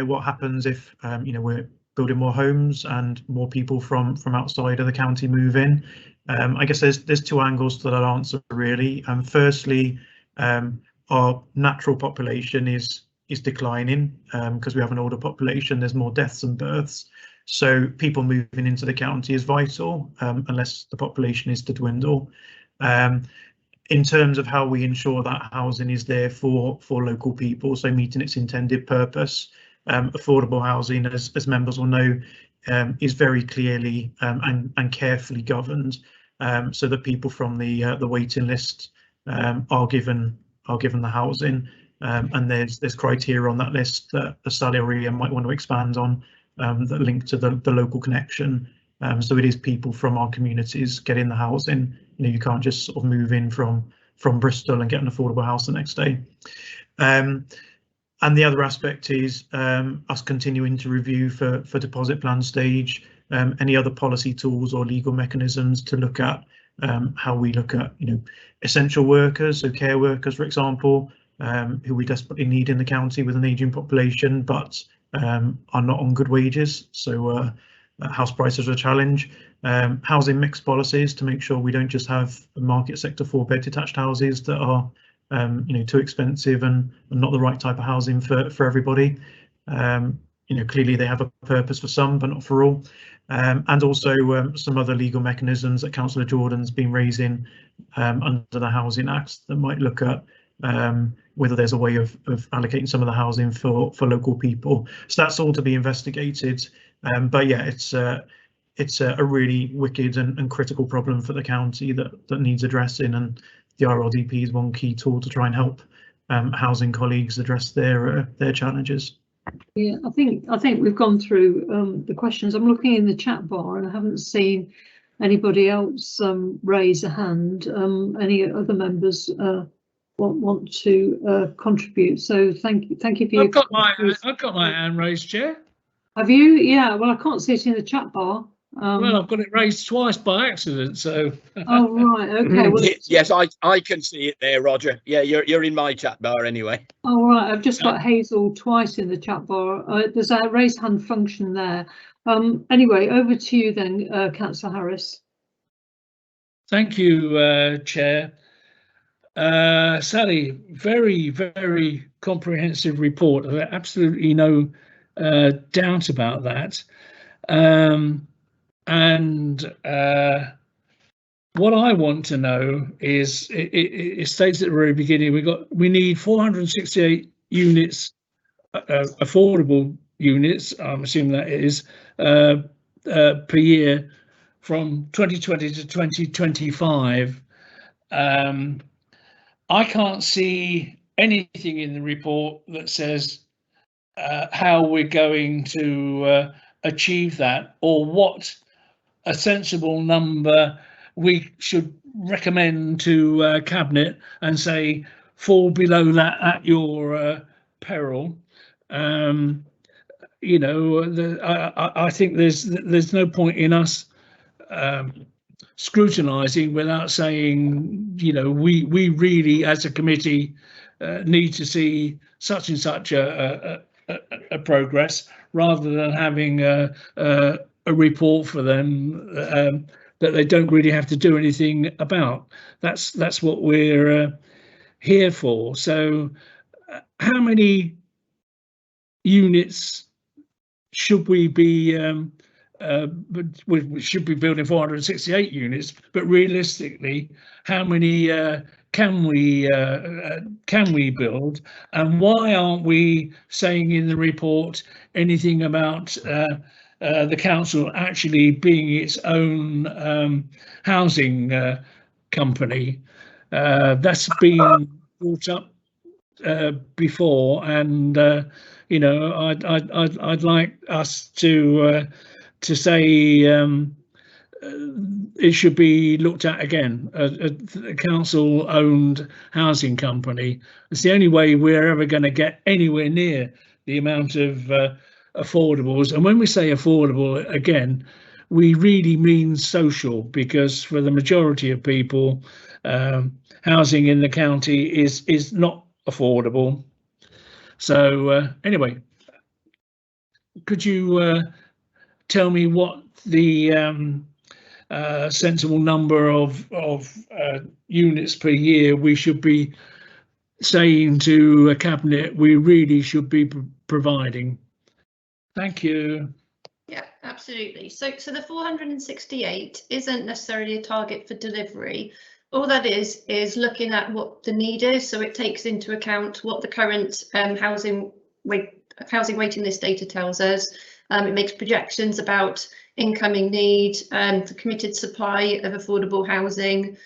Speaker 5: what happens if, we're building more homes and more people from outside of the county move in. I guess there's two angles to that answer, really. Firstly, our natural population is declining because we have an older population. There's more deaths than births, so people moving into the county is vital, unless the population is to dwindle. In terms of how we ensure that housing is there for local people, so meeting its intended purpose, affordable housing, as members will know, is very clearly and carefully governed, so that people from the waiting list are given the housing. and there's criteria on that list that Sally or Ian might want to expand on that link to the local connection. So it is people from our communities getting the housing. You know, you can't just sort of move in from Bristol and get an affordable house the next day. And the other aspect is us continuing to review for deposit plan stage, any other policy tools or legal mechanisms to look at how we look at, you know, essential workers, so care workers, for example, who we desperately need in the county with an ageing population, but are not on good wages. So house prices are a challenge. Housing mix policies to make sure we don't just have market sector 4-bed detached houses that are you know, too expensive and not the right type of housing for everybody. You know, clearly they have a purpose for some, but not for all. And also some other legal mechanisms that Councillor Jordan's been raising under the Housing Act that might look at whether there's a way of allocating some of the housing for local people. So that's all to be investigated. But yeah, it's a really wicked and critical problem for the county that needs addressing, and the RLDP is one key tool to try and help housing colleagues address their challenges.
Speaker 1: Yeah, I think we've gone through the questions. I'm looking in the chat bar and I haven't seen anybody else raise a hand. Any other members want to contribute? So thank you for your.
Speaker 8: I've got my hand raised, Chair.
Speaker 1: Have you? Yeah. Well, I can't see it in the chat bar.
Speaker 8: Well, I've got it raised twice by accident, so.
Speaker 1: Oh right, okay. Well,
Speaker 6: yes, I can see it there, Roger. Yeah, you're in my chat bar anyway.
Speaker 1: Oh right, I've just got Hazel twice in the chat bar. There's a raise hand function there. Anyway, over to you then, Councillor Harris.
Speaker 8: Thank you, Chair. Sally, very, very comprehensive report. Absolutely no doubt about that. And what I want to know is, it states at the very beginning, we need 468 units, affordable units, I'm assuming that is, per year from 2020 to 2025. I can't see anything in the report that says how we're going to achieve that, or what a sensible number we should recommend to Cabinet and say fall below that at your peril. You know, I think there's no point in us scrutinising without saying, you know, we really as a committee need to see such and such a progress, rather than having a report for them that they don't really have to do anything about. That's what we're here for. So how many units should we be we should be building 468 units, but realistically, how many can we build, and why aren't we saying in the report anything about the council actually being its own housing company? That's been brought up before, and you know, I'd like us to say it should be looked at again. A council-owned housing company. It's the only way we're ever going to get anywhere near the amount of affordables. And when we say affordable, again, we really mean social, because for the majority of people, housing in the county is not affordable. So anyway, could you tell me what the sensible number of units per year we should be saying to a Cabinet we really should be providing? Thank you.
Speaker 7: Yeah, absolutely. So the 468 isn't necessarily a target for delivery. All that is looking at what the need is. So it takes into account what the current housing waiting list data tells us. It makes projections about incoming need, the committed supply of affordable housing,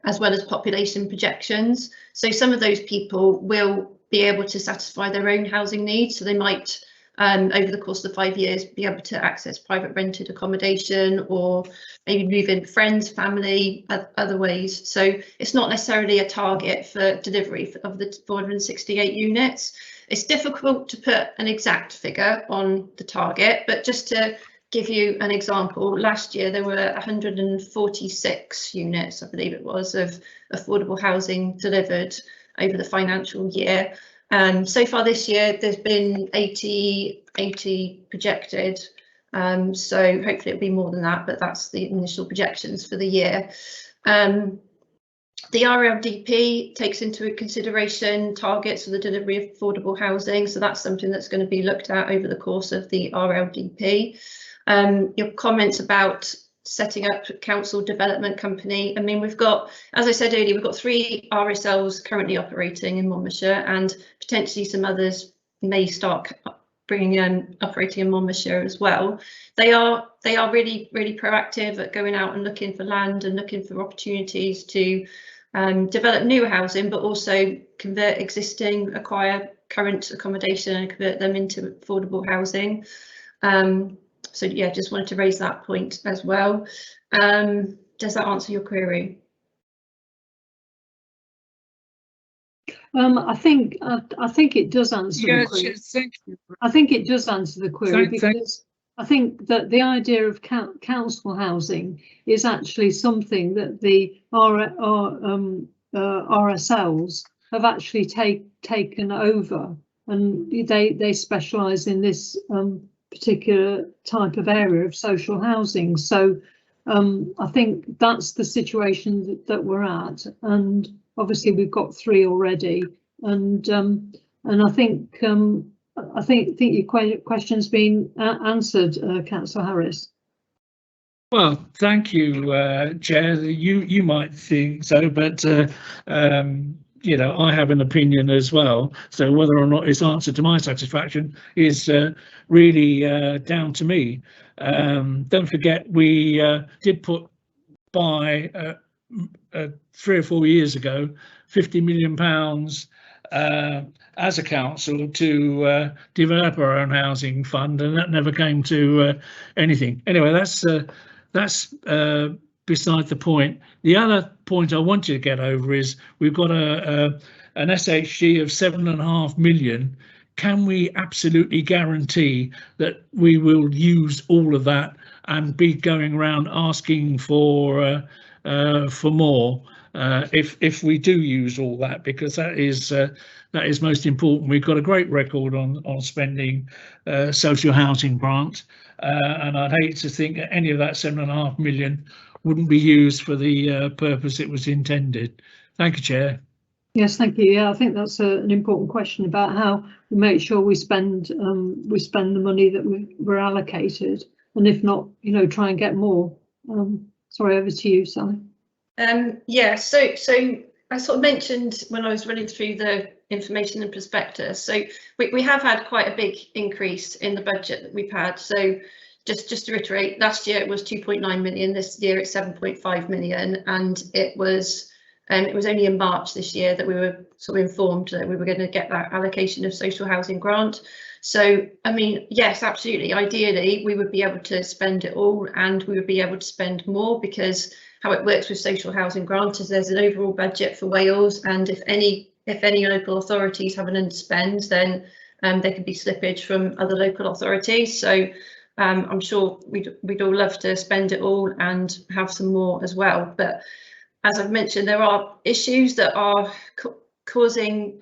Speaker 7: as well as population projections. So some of those people will be able to satisfy their own housing needs. So they might, over the course of the 5 years, be able to access private rented accommodation, or maybe move in friends, family, other ways. So it's not necessarily a target for delivery of the 468 units. It's difficult to put an exact figure on the target, but just to give you an example, last year there were 146 units, I believe it was, of affordable housing delivered over the financial year. So far this year there's been 80 projected, so hopefully it'll be more than that, but that's the initial projections for the year. The RLDP takes into consideration targets for the delivery of affordable housing, so that's something that's going to be looked at over the course of the RLDP. Your comments about setting up a council development company. I mean, we've got, as I said earlier, we've got 3 RSLs currently operating in Monmouthshire, and potentially some others may start bringing in operating in Monmouthshire as well. They are really proactive at going out and looking for land and looking for opportunities to develop new housing, but also convert existing, acquire current accommodation and convert them into affordable housing. So yeah, just wanted to raise that point as well. Does that answer your query?
Speaker 1: I think it does answer the query.
Speaker 8: Yes, thank you.
Speaker 1: I think it does answer the query,
Speaker 8: Thank
Speaker 1: because I think that the idea of council housing is actually something that the RSLs have actually taken over, and they specialise in this particular type of area of social housing. So I think that's the situation that we're at, and obviously we've got 3 already, and I think your question's been answered, Councillor Harris.
Speaker 8: Well, thank you, Chair. You might think so, but you know, I have an opinion as well. So whether or not it's answered to my satisfaction is really down to me. Don't forget, we did put by 3 or 4 years ago £50 million as a council to develop our own housing fund, and that never came to anything. Anyway, that's beside the point. The other point I want you to get over is we've got an SHG of 7.5 million. Can we absolutely guarantee that we will use all of that and be going around asking for more if we do use all that? Because that is most important. We've got a great record on spending social housing grant, and I'd hate to think that any of that 7.5 million wouldn't be used for the purpose it was intended. Thank you, Chair.
Speaker 1: Yes, thank you. Yeah, I think that's an important question about how we make sure we spend the money that we're allocated, and if not, you know, try and get more. Sorry, over to you, Sally.
Speaker 7: Yeah, so I sort of mentioned when I was running through the information and prospectus, so we have had quite a big increase in the budget that we've had. So just to reiterate, last year it was 2.9 million, this year it's 7.5 million, and it was only in March this year that we were sort of informed that we were going to get that allocation of social housing grant. So, I mean, yes, absolutely. Ideally, we would be able to spend it all, and we would be able to spend more, because how it works with social housing grant is there's an overall budget for Wales, and if any local authorities have an underspend, then there could be slippage from other local authorities. So I'm sure we'd all love to spend it all and have some more as well. But as I've mentioned, there are issues that are causing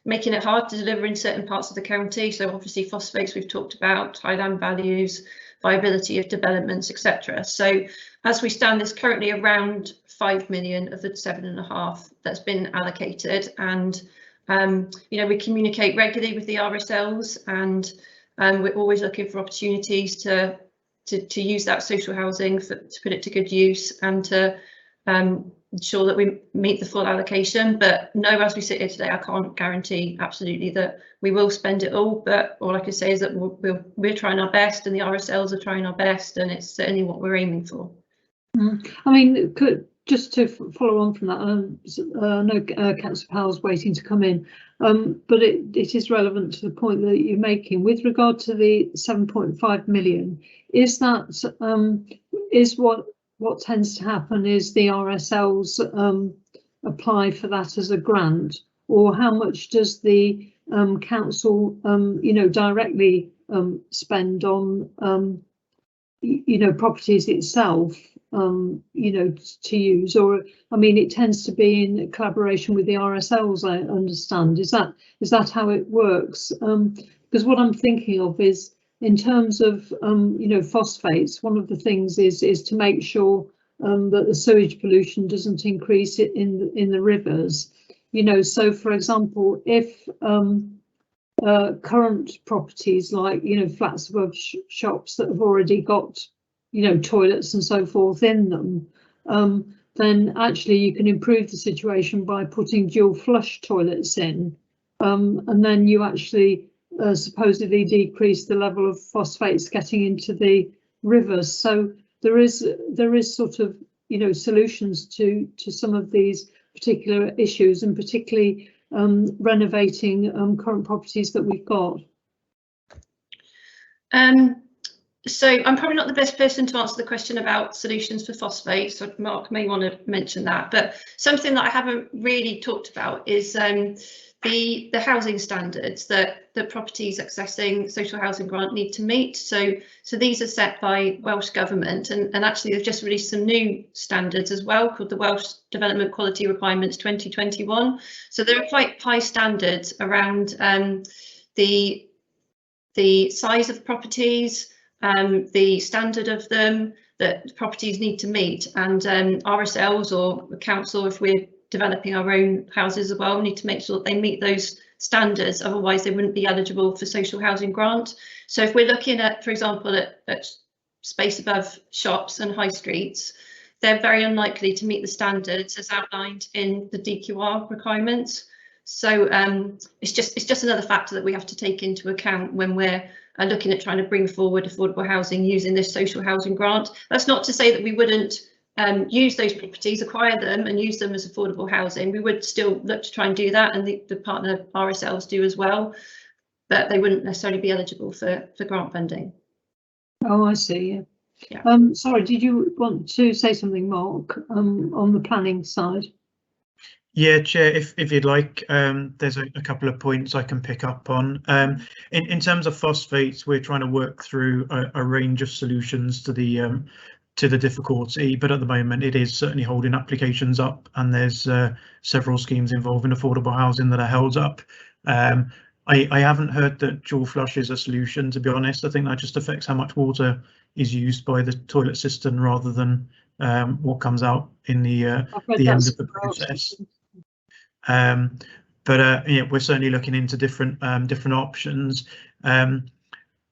Speaker 7: making it hard to deliver in certain parts of the county. So obviously phosphates we've talked about, high land values, viability of developments, etc. So as we stand, there's currently around 5 million of the 7.5 that's been allocated, and you know, we communicate regularly with the RSLs, and we're always looking for opportunities to use that social housing to put it to good use, and to ensure that we meet the full allocation. But no, as we sit here today, I can't guarantee absolutely that we will spend it all, but all I can say is that we're trying our best, and the RSLs are trying our best, and it's certainly what we're aiming for.
Speaker 1: I mean, just to follow on from that, I know Councillor Powell's waiting to come in, but it is relevant to the point that you're making with regard to the 7.5 million. Is that is what tends to happen is the RSLs apply for that as a grant, or how much does the council directly spend on properties itself, to use? Or I mean, it tends to be in collaboration with the RSLs, I understand. Is that how it works? Because what I'm thinking of is, in terms of phosphates, one of the things is to make sure that the sewage pollution doesn't increase it in the rivers. So for example, if current properties like flats above shops that have already got toilets and so forth in them, then actually you can improve the situation by putting dual flush toilets in, and then you actually supposedly decrease the level of phosphates getting into the rivers. So there is sort of solutions to some of these particular issues, and particularly renovating current properties that we've got.
Speaker 7: So I'm probably not the best person to answer the question about solutions for phosphates, so Mark may want to mention that, but something that I haven't really talked about is the housing standards that properties accessing social housing grant need to meet. So these are set by Welsh Government, and actually they've just released some new standards as well called the Welsh Development Quality Requirements 2021. So there are quite high standards around the size of properties, the standard of them that properties need to meet, and RSLs or the council, if we're developing our own houses as well, need to make sure that they meet those standards, otherwise they wouldn't be eligible for social housing grant. So if we're looking at, for example, at space above shops and high streets, they're very unlikely to meet the standards as outlined in the DQR requirements. So it's just another factor that we have to take into account when we're looking at trying to bring forward affordable housing using this social housing grant. That's not to say that we wouldn't use those properties, acquire them and use them as affordable housing. We would still look to try and do that, and the partner RSLs do as well, but they wouldn't necessarily be eligible for grant funding.
Speaker 1: Oh, I see. Yeah. Sorry, did you want to say something, Mark, on the planning side?
Speaker 5: Yeah, Chair, if you'd like, there's a couple of points I can pick up on. In terms of phosphates, we're trying to work through a range of solutions to the difficulty, but at the moment it is certainly holding applications up, and there's several schemes involving affordable housing that are held up. I haven't heard that dual flush is a solution, to be honest. I think that just affects how much water is used by the toilet system rather than what comes out in the end of the process. But yeah, we're certainly looking into different options.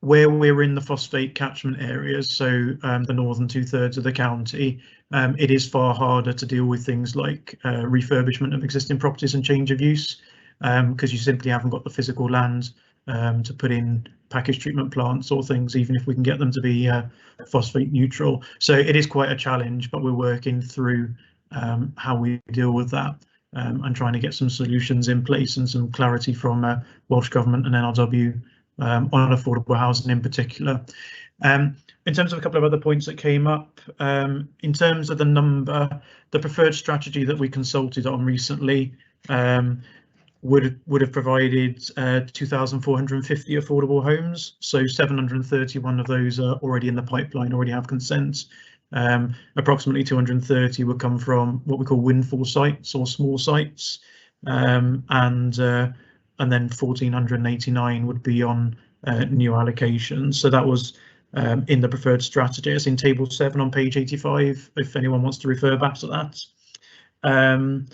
Speaker 5: Where we're in the phosphate catchment areas, so the northern 2/3 of the county, it is far harder to deal with things like refurbishment of existing properties and change of use, because you simply haven't got the physical land to put in package treatment plants or things, even if we can get them to be phosphate neutral. So it is quite a challenge, but we're working through how we deal with that, and trying to get some solutions in place and some clarity from Welsh Government and NRW on affordable housing in particular. In terms of a couple of other points that came up, in terms of the number, the preferred strategy that we consulted on recently would have provided 2,450 affordable homes. So 731 of those are already in the pipeline, already have consent. Approximately 230 would come from what we call windfall sites or small sites, and then 1,489 would be on new allocations. So that was in the preferred strategy. It's in table 7 on page 85, if anyone wants to refer back to that. And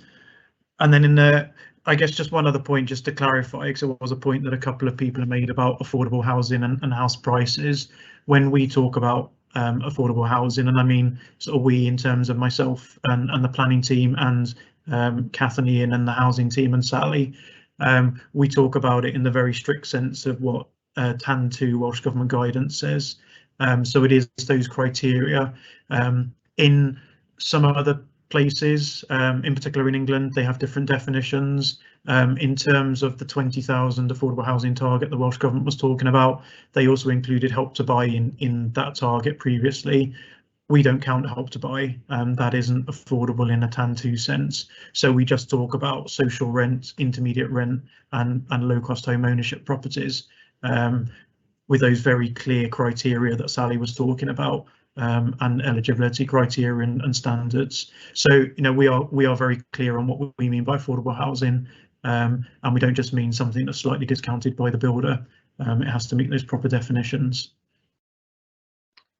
Speaker 5: then in the, I guess just one other point, just to clarify, because it was a point that a couple of people have made about affordable housing and house prices. When we talk about affordable housing, and I mean sort of we in terms of myself and the planning team and Kath and Ian and the housing team and Sally, we talk about it in the very strict sense of what TAN 2 Welsh Government guidance says. So it is those criteria. In some other places, in particular in England, they have different definitions. In terms of the 20,000 affordable housing target the Welsh Government was talking about, they also included Help to Buy in that target previously. We don't count Help to Buy, that isn't affordable in a TAN2 sense. So we just talk about social rent, intermediate rent and low cost home ownership properties, with those very clear criteria that Sally was talking about, and eligibility criteria and standards. So, you know, we are very clear on what we mean by affordable housing, and we don't just mean something that's slightly discounted by the builder. It has to meet those proper definitions.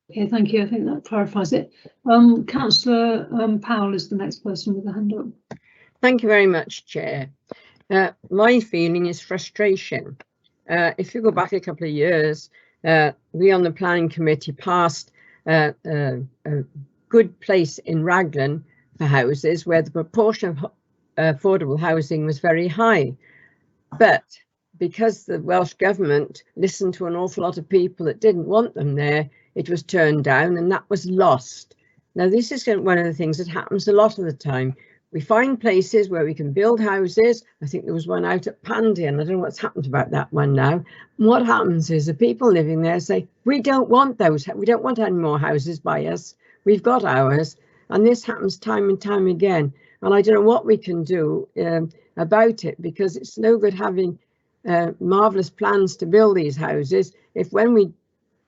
Speaker 1: Okay, thank you. I think that clarifies it. Councillor Powell is the next person with a hand up.
Speaker 9: Thank you very much, Chair. My feeling is frustration. If you go back a couple of years, we on the Planning Committee passed a good place in Raglan for houses where the proportion of affordable housing was very high. But because the Welsh Government listened to an awful lot of people that didn't want them there, it was turned down and that was lost. Now, this is one of the things that happens a lot of the time. We find places where we can build houses. I think there was one out at Pandy, and I don't know what's happened about that one now. And what happens is the people living there say, we don't want those, we don't want any more houses by us. We've got ours. And this happens time and time again. And I don't know what we can do about it, because it's no good having marvellous plans to build these houses if when we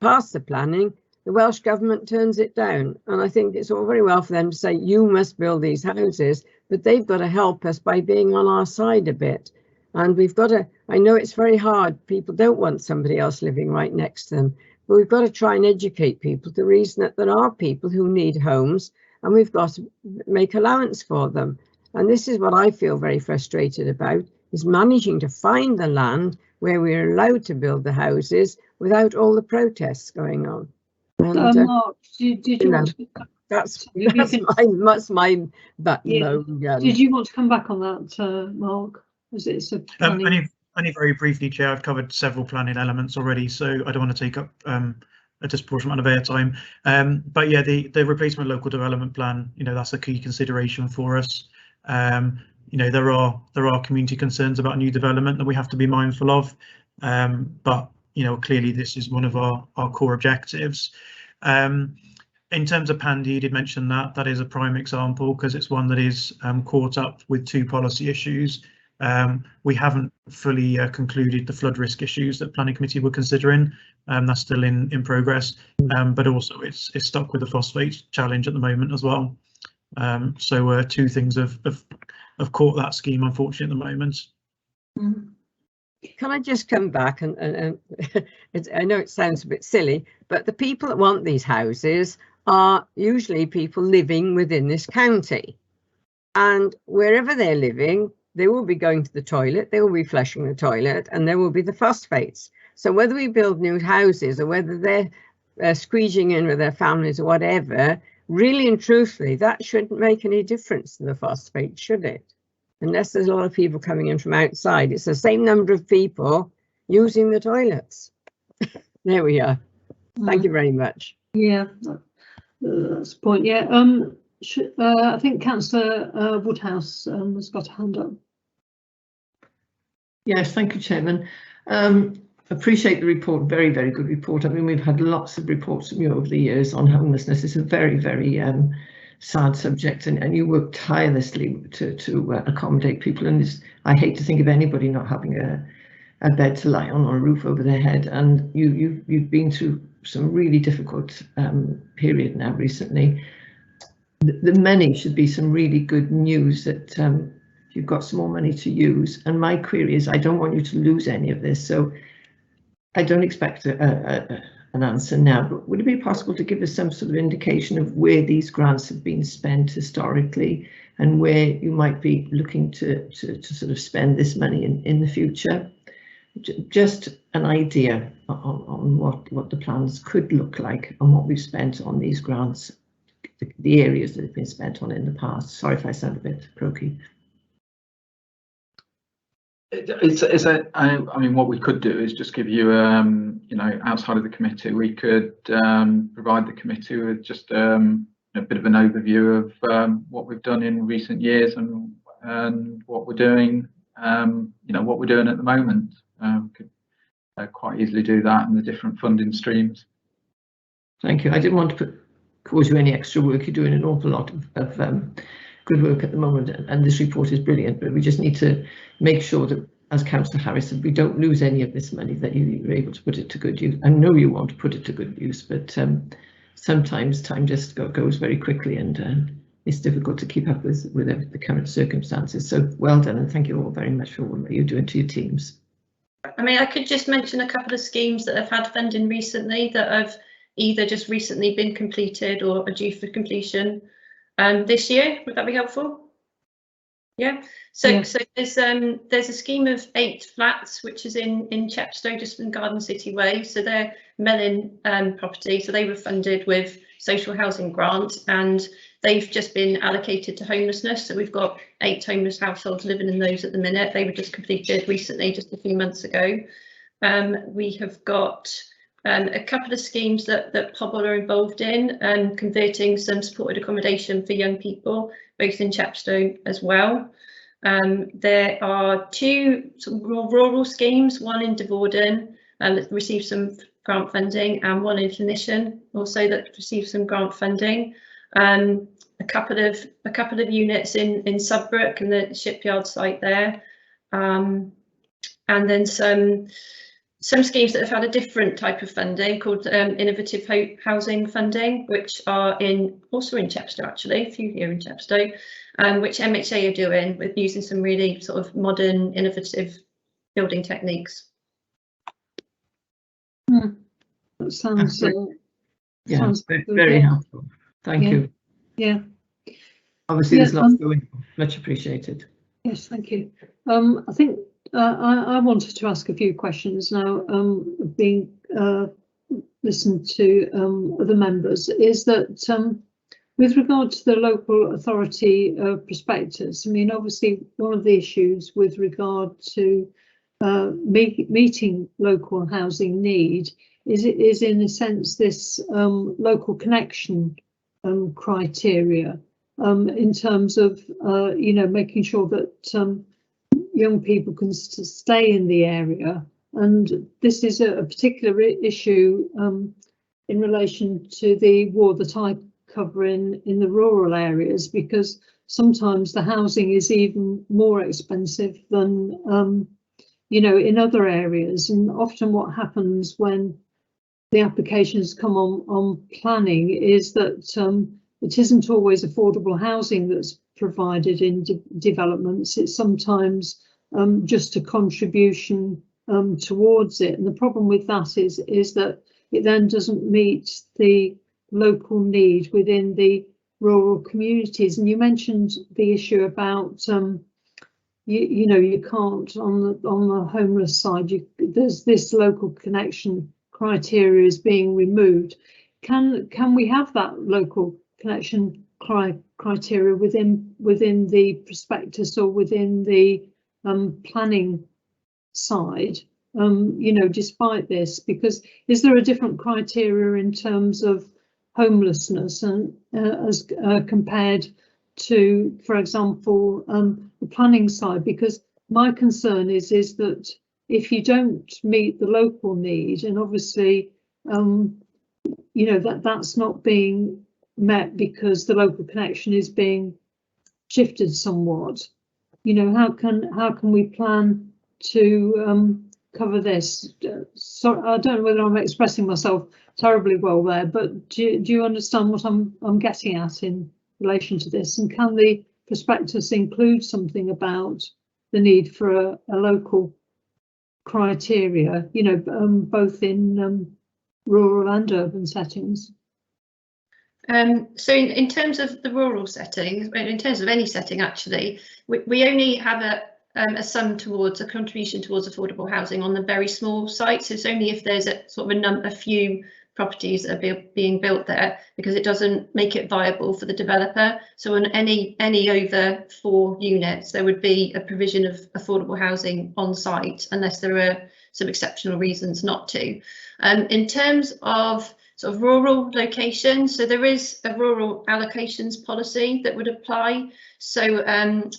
Speaker 9: pass the planning, the Welsh Government turns it down. And I think it's all very well for them to say, you must build these houses, but they've got to help us by being on our side a bit. And we've got to, I know it's very hard, people don't want somebody else living right next to them, but we've got to try and educate people to the reason that there are people who need homes and we've got to make allowance for them. And this is what I feel very frustrated about, is managing to find the land where we're allowed to build the houses without all the protests going on. And,
Speaker 1: Mark, did you want to,
Speaker 9: that's my button.
Speaker 1: Yeah. Did you want to come back on that, Mark? As it's a
Speaker 5: only very briefly, Chair. I've covered several planning elements already, so I don't want to take up a disproportionate amount of airtime. But yeah, the replacement local development plan, you know, that's a key consideration for us. You know, there are community concerns about new development that we have to be mindful of, but you know, clearly this is one of our core objectives. In terms of Pandy, you did mention that is a prime example, because it's one that is caught up with two policy issues. We haven't fully concluded the flood risk issues that Planning Committee were considering. That's still in progress, but also it's stuck with the phosphate challenge at the moment as well. So two things have caught that scheme, unfortunately, at the moment.
Speaker 9: Can I just come back and I know it sounds a bit silly, but the people that want these houses are usually people living within this county, and wherever they're living, they will be going to the toilet, they will be flushing the toilet, and there will be the phosphates. So whether we build new houses or whether they're squeezing in with their families or whatever, really and truthfully, that shouldn't make any difference to the phosphate, should it? Unless there's a lot of people coming in from outside. It's the same number of people using the toilets. There we are. Thank you very much.
Speaker 1: Yeah, that's the point. Yeah, I think Councillor Woodhouse has got a hand up.
Speaker 10: Yes, thank you, Chairman. Appreciate the report, very, very good report. I mean, we've had lots of reports from you over the years on homelessness. It's a very, very sad subject, and you work tirelessly to accommodate people. And I hate to think of anybody not having a bed to lie on or a roof over their head. And you've been through some really difficult period now recently. The money should be some really good news that you've got some more money to use. And my query is, I don't want you to lose any of this. So I don't expect an answer now, but would it be possible to give us some sort of indication of where these grants have been spent historically and where you might be looking to sort of spend this money in the future? Just an idea on what the plans could look like and what we've spent on these grants, the areas that have been spent on in the past. Sorry if I sound a bit croaky.
Speaker 3: I mean, what we could do is just give you, you know, outside of the committee, we could provide the committee with just a a bit of an overview of what we've done in recent years and what we're doing, what we're doing at the moment. Could quite easily do that in the different funding streams.
Speaker 10: Thank you. I didn't want to cause you any extra work. You're doing an awful lot of good work at the moment, and this report is brilliant, but we just need to make sure that, as Councillor Harris said, we don't lose any of this money, that you're able to put it to good use. I know you want to put it to good use, but sometimes time just goes very quickly, and it's difficult to keep up with the current circumstances. So well done, and thank you all very much for what you're doing to your teams.
Speaker 7: I mean, I could just mention a couple of schemes that have had funding recently that have either just recently been completed or are due for completion this year. Would that be helpful? Yeah. So
Speaker 1: Yeah.
Speaker 7: so there's a scheme of 8 flats which is in Chepstow, just in Garden City Way. So they're Mellon property. So they were funded with social housing grant, and they've just been allocated to homelessness. So we've got 8 homeless households living in those at the minute. They were just completed recently, just a few months ago. We have got a couple of schemes that Pobble are involved in, converting some supported accommodation for young people, both in Chepstow as well. There are 2 sort of rural schemes, one in Devorden that received some grant funding, and one in Finition also that received some grant funding. A couple of units in Sudbrook and the shipyard site there, and then some schemes that have had a different type of funding called innovative housing funding, which are also in Chepstow, actually, a few here in Chepstow, which MHA are doing with using some really sort of modern, innovative building techniques.
Speaker 1: That sounds
Speaker 10: Yeah,
Speaker 1: sounds
Speaker 10: very helpful. Thank you.
Speaker 1: Yeah.
Speaker 10: Obviously, there's lots going on. Much appreciated.
Speaker 1: Yes, thank you. I think I wanted to ask a few questions now, being listened to other members, is that with regard to the local authority prospectus, I mean, obviously one of the issues with regard to meeting local housing need is in a sense this local connection criteria, in terms of making sure that young people can stay in the area, and this is a particular issue in relation to the ward that I cover in the rural areas, because sometimes the housing is even more expensive than in other areas, and often what happens when the applications come on planning is that it isn't always affordable housing that's provided in developments. It's sometimes just a contribution towards it, and the problem with that is that it then doesn't meet the local need within the rural communities. And you mentioned the issue about you can't on the homeless side. There's this local connection criteria is being removed. Can we have that local connection criteria within the prospectus or within the planning side, despite this? Because is there a different criteria in terms of homelessness and as compared to, for example, the planning side? Because my concern is that if you don't meet the local need, and obviously that's not being met because the local connection is being shifted somewhat, how can we plan to cover this? So I don't know whether I'm expressing myself terribly well there, but do you understand what I'm getting at in relation to this? And can the prospectus include something about the need for a local criteria, both in rural and urban settings?
Speaker 7: So in terms of the rural settings, in terms of any setting actually, we only have a sum towards a contribution towards affordable housing on the very small sites. It's only if there's a sort of a few properties that are being built there, because it doesn't make it viable for the developer. So on any over 4 units, there would be a provision of affordable housing on site, unless there are some exceptional reasons not to. In terms of sort of rural locations. So there is a rural allocations policy that would apply. So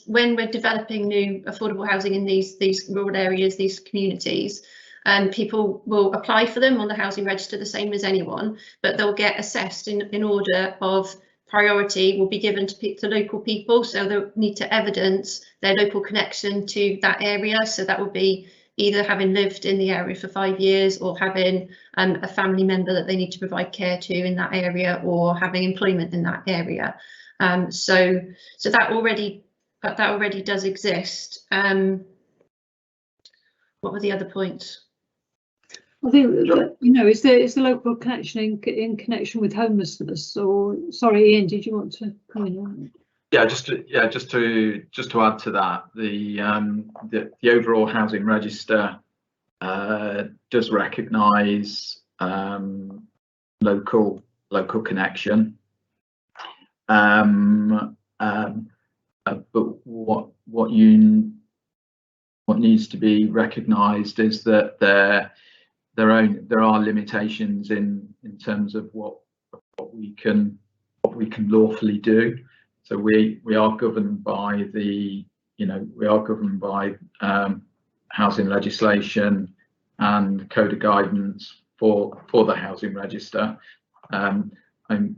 Speaker 7: when we're developing new affordable housing in these rural areas, these communities, people will apply for them on the housing register the same as anyone, but they'll get assessed in order of priority will be given to local people. So they'll need to evidence their local connection to that area. So that would be either having lived in the area for 5 years, or having a family member that they need to provide care to in that area, or having employment in that area. So that already does exist. What were the other points?
Speaker 1: I think that, you know, is the local connection in connection with homelessness? Or sorry, Ian, did you want to come in on it?
Speaker 3: Yeah, just to add to that, the overall housing register does recognise local connection, but what needs to be recognised is that there are limitations in terms of what we can lawfully do. So we are governed by housing legislation and code of guidance for the housing register. And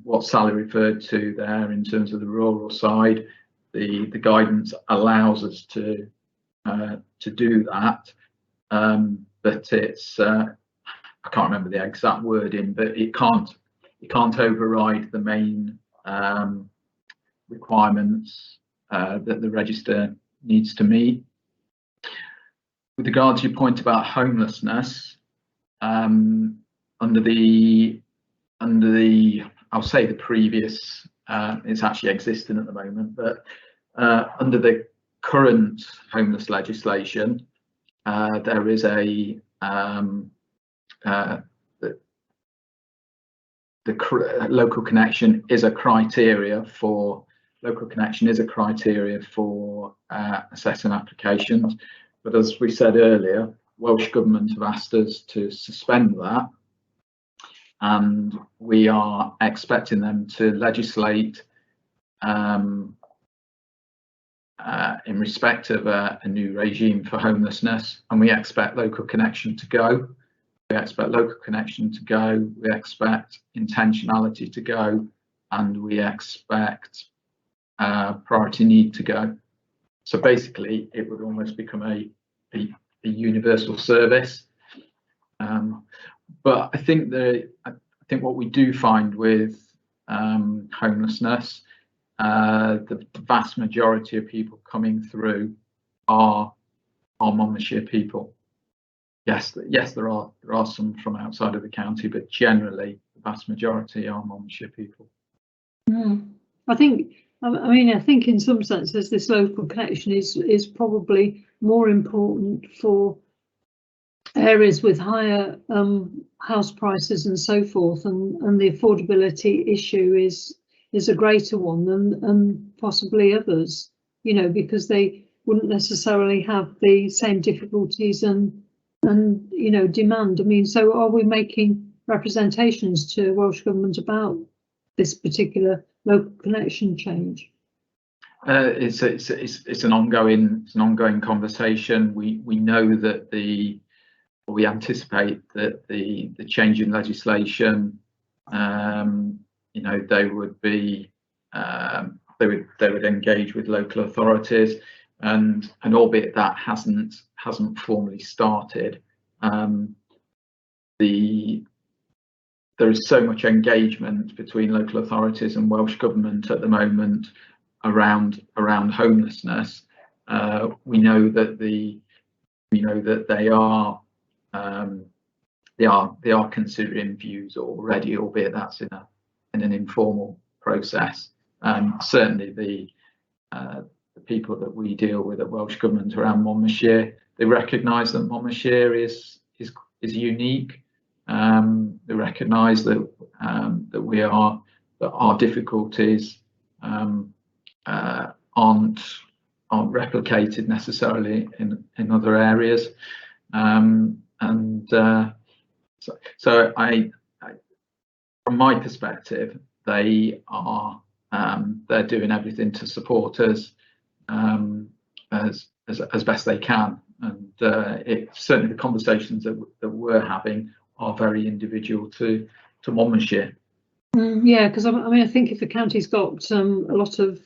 Speaker 3: what Sally referred to there in terms of the rural side, the guidance allows us to do that, but it's I can't remember the exact wording, but it can't override the main requirements that the register needs to meet. With regard to your point about homelessness, under the I'll say the previous, it's actually existing at the moment, but under the current homeless legislation, there is a local connection is a criteria for assessing applications. But as we said earlier, Welsh Government have asked us to suspend that, and we are expecting them to legislate in respect of a new regime for homelessness, and we expect local connection to go. We expect local connection to go, we expect intentionality to go, and we expect priority need to go. So basically, it would almost become a universal service. But I think what we do find with homelessness, the vast majority of people coming through are Monmouthshire people. Yes, there are some from outside of the county, but generally the vast majority are Monmouthshire people.
Speaker 1: I think in some senses this local connection is probably more important for areas with higher house prices and so forth, and the affordability issue is a greater one than possibly others, you know, because they wouldn't necessarily have the same difficulties and you know, demand. I mean, so are we making representations to Welsh Government about this particular local connection change?
Speaker 3: It's an ongoing conversation. We know that we anticipate that the change in legislation, you know, they would engage with local authorities. And albeit that hasn't formally started, there is so much engagement between local authorities and Welsh Government at the moment around homelessness. We know that they are considering views already, albeit that's in an informal process. Certainly the people that we deal with at Welsh Government around Monmouthshire, they recognise that Monmouthshire is unique. They recognise that that our difficulties aren't replicated necessarily in other areas, so from my perspective, they are they're doing everything to support us as best they can, and certainly the conversations that we're having are very individual to Monmouthshire.
Speaker 1: Yeah, because I mean, I think if the county's got a lot of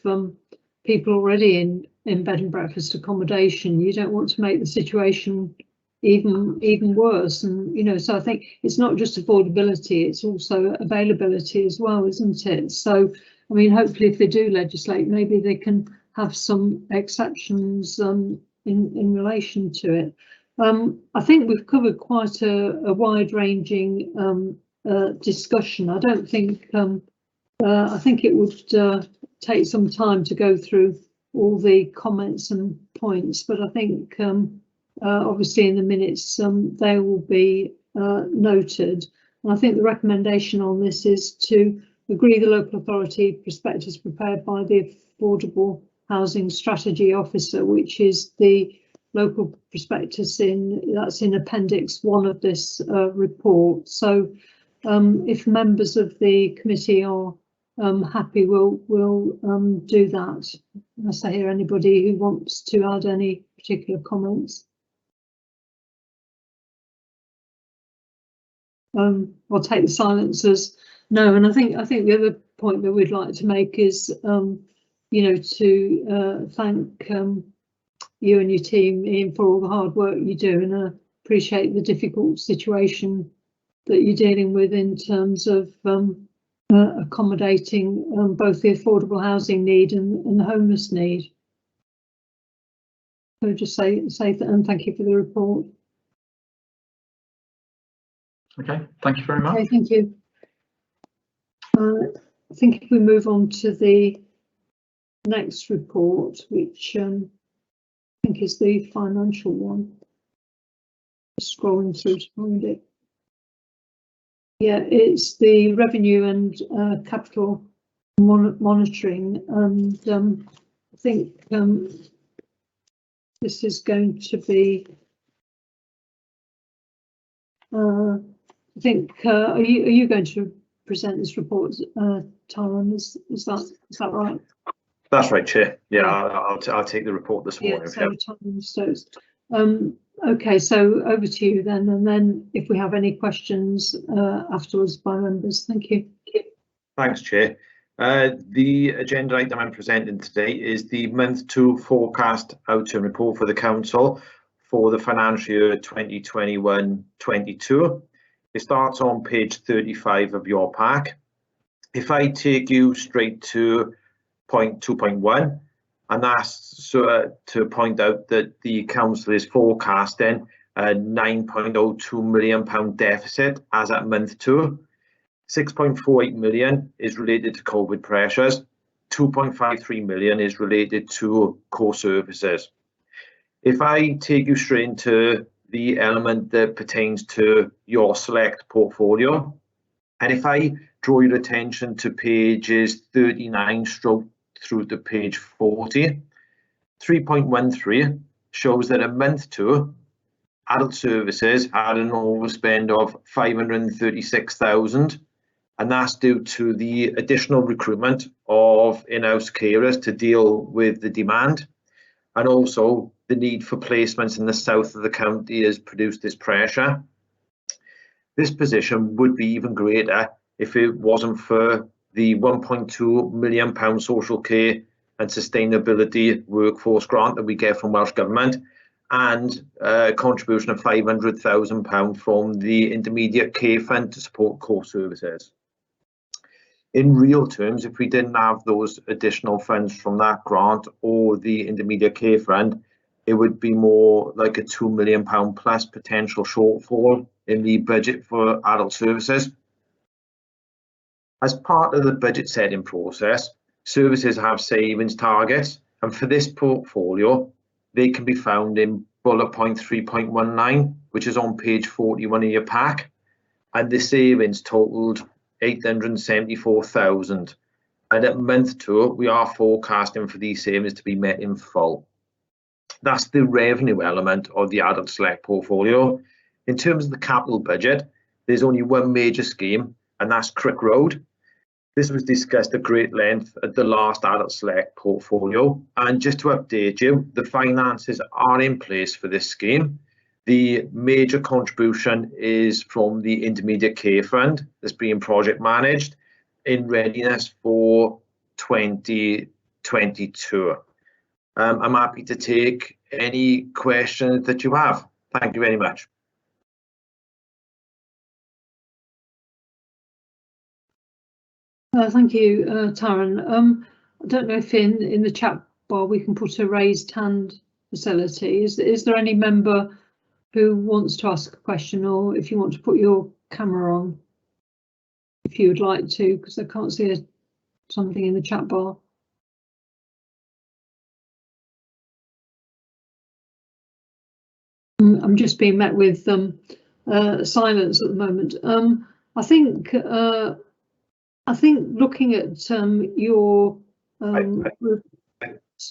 Speaker 1: people already in bed and breakfast accommodation, you don't want to make the situation even worse. And, you know, so I think it's not just affordability, it's also availability as well, isn't it? So, I mean, hopefully if they do legislate, maybe they can have some exceptions in relation to it. I think we've covered quite a wide-ranging discussion. I don't think I think it would take some time to go through all the comments and points, but I think obviously in the minutes they will be noted. And I think the recommendation on this is to agree the local authority prospectus prepared by the Affordable Housing Strategy Officer, which is the local prospectus that's in Appendix 1 of this report. So if members of the committee are happy, we'll do that. Unless I hear anybody who wants to add any particular comments. I'll take the silence as no. And I think the other point that we'd like to make is, you know, to thank you and your team, Ian, for all the hard work you do, and I appreciate the difficult situation that you're dealing with in terms of accommodating both the affordable housing need and the homeless need. So just say that, and thank you for the report.
Speaker 3: Okay, thank you very much.
Speaker 1: Okay, thank you. I think if we move on to the next report, which I think is the financial one. Just scrolling through to find it. Yeah, it's the revenue and capital monitoring, and I think this is going to be. I think are you going to present this report, Tyrone? Is that right?
Speaker 11: That's right, Chair. Yeah, I'll take the report this morning.
Speaker 1: Yeah, so Tyrone Stokes. Okay, so over to you then, and then if we have any questions afterwards by members. Thank you.
Speaker 11: Thanks, Chair. The agenda item I'm presenting today is the month 2 forecast outturn report for the council for the financial year 2021-22. It starts on page 35 of your pack. If I take you straight to point 2.1, and that's to point out that the council is forecasting a £9.02 million deficit as at month 2. 6.48 million is related to COVID pressures. 2.53 million is related to core services. If I take you straight into the element that pertains to your select portfolio, and if I draw your attention to pages 39 through to page 40, 3.13 shows that in month 2, adult services had an overspend of 536,000, and that's due to the additional recruitment of in-house carers to deal with the demand, and also the need for placements in the south of the county has produced this pressure. This position would be even greater if it wasn't for the £1.2 million social care and sustainability workforce grant that we get from Welsh Government, and a contribution of £500,000 from the Intermediate Care Fund to support core services. In real terms, if we didn't have those additional funds from that grant or the Intermediate Care Fund, it would be more like a £2 million plus potential shortfall in the budget for adult services. As part of the budget setting process, services have savings targets, and for this portfolio, they can be found in bullet point 3.19, which is on page 41 of your pack, and the savings totaled 874,000. And at month 2, we are forecasting for these savings to be met in full. That's the revenue element of the adult select portfolio. In terms of the capital budget, there's only one major scheme, and that's Crick Road. This was discussed at great length at the last Adult Select portfolio. And just to update you, the finances are in place for this scheme. The major contribution is from the Intermediate Care Fund that's being project managed in readiness for 2022. I'm happy to take any questions that you have. Thank you very much.
Speaker 1: Thank you, Taryn. I don't know if in the chat bar we can put a raised hand facility. Is there any member who wants to ask a question, or if you want to put your camera on, if you would like to, because I can't see something in the chat bar. I'm just being met with silence at the moment. I think looking at your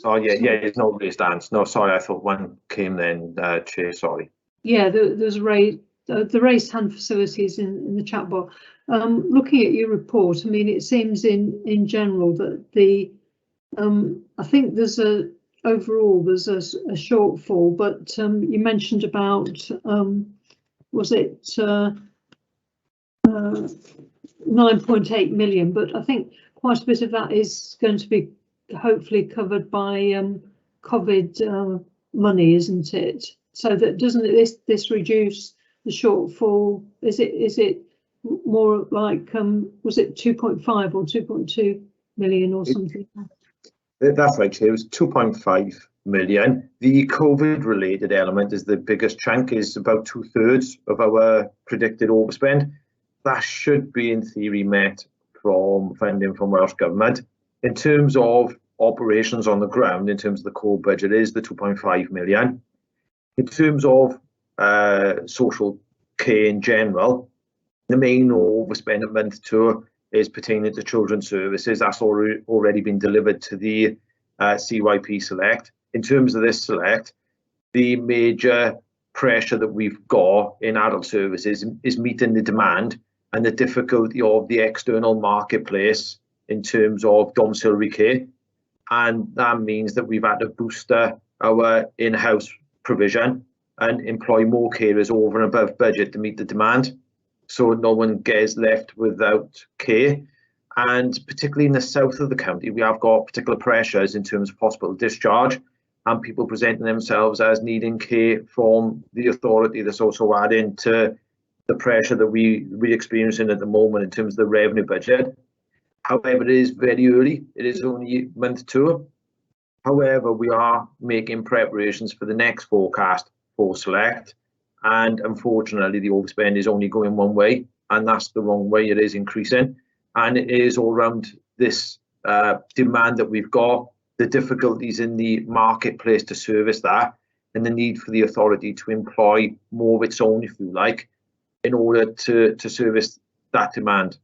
Speaker 11: oh yeah, there's no raised hands. No, sorry, I thought one came then, Chair, sorry.
Speaker 1: Yeah, there's the raised hand facilities in the chat bar. Looking at your report, I mean, it seems in general that I think there's overall there's a shortfall, but you mentioned about was it 9.8 million, but I think quite a bit of that is going to be hopefully covered by COVID money, isn't it? So that doesn't this reduce the shortfall? Is it more like was it 2.5 or 2.2 million or something?
Speaker 11: That's right, Chair. It was 2.5 million. The COVID related element is the biggest chunk, is about 2/3 of our predicted overspend. That should be in theory met from funding from Welsh Government. In terms of operations on the ground, in terms of the core budget, is the 2.5 million. In terms of social care in general, the main overspend at month 2 is pertaining to children's services. That's already been delivered to the CYP Select. In terms of this Select, the major pressure that we've got in adult services is meeting the demand and the difficulty of the external marketplace in terms of domiciliary care. And that means that we've had to booster our in-house provision and employ more carers over and above budget to meet the demand, so no one gets left without care. And particularly in the south of the county, we have got particular pressures in terms of hospital discharge and people presenting themselves as needing care from the authority. That's also adding to the pressure that we're experiencing at the moment in terms of the revenue budget. However, it is very early. It is only month 2. However, we are making preparations for the next forecast for Select. And unfortunately, the overspend is only going one way, and that's the wrong way. It is increasing. And it is all around this demand that we've got, the difficulties in the marketplace to service that, and the need for the authority to employ more of its own, if you like, in order to service that demand.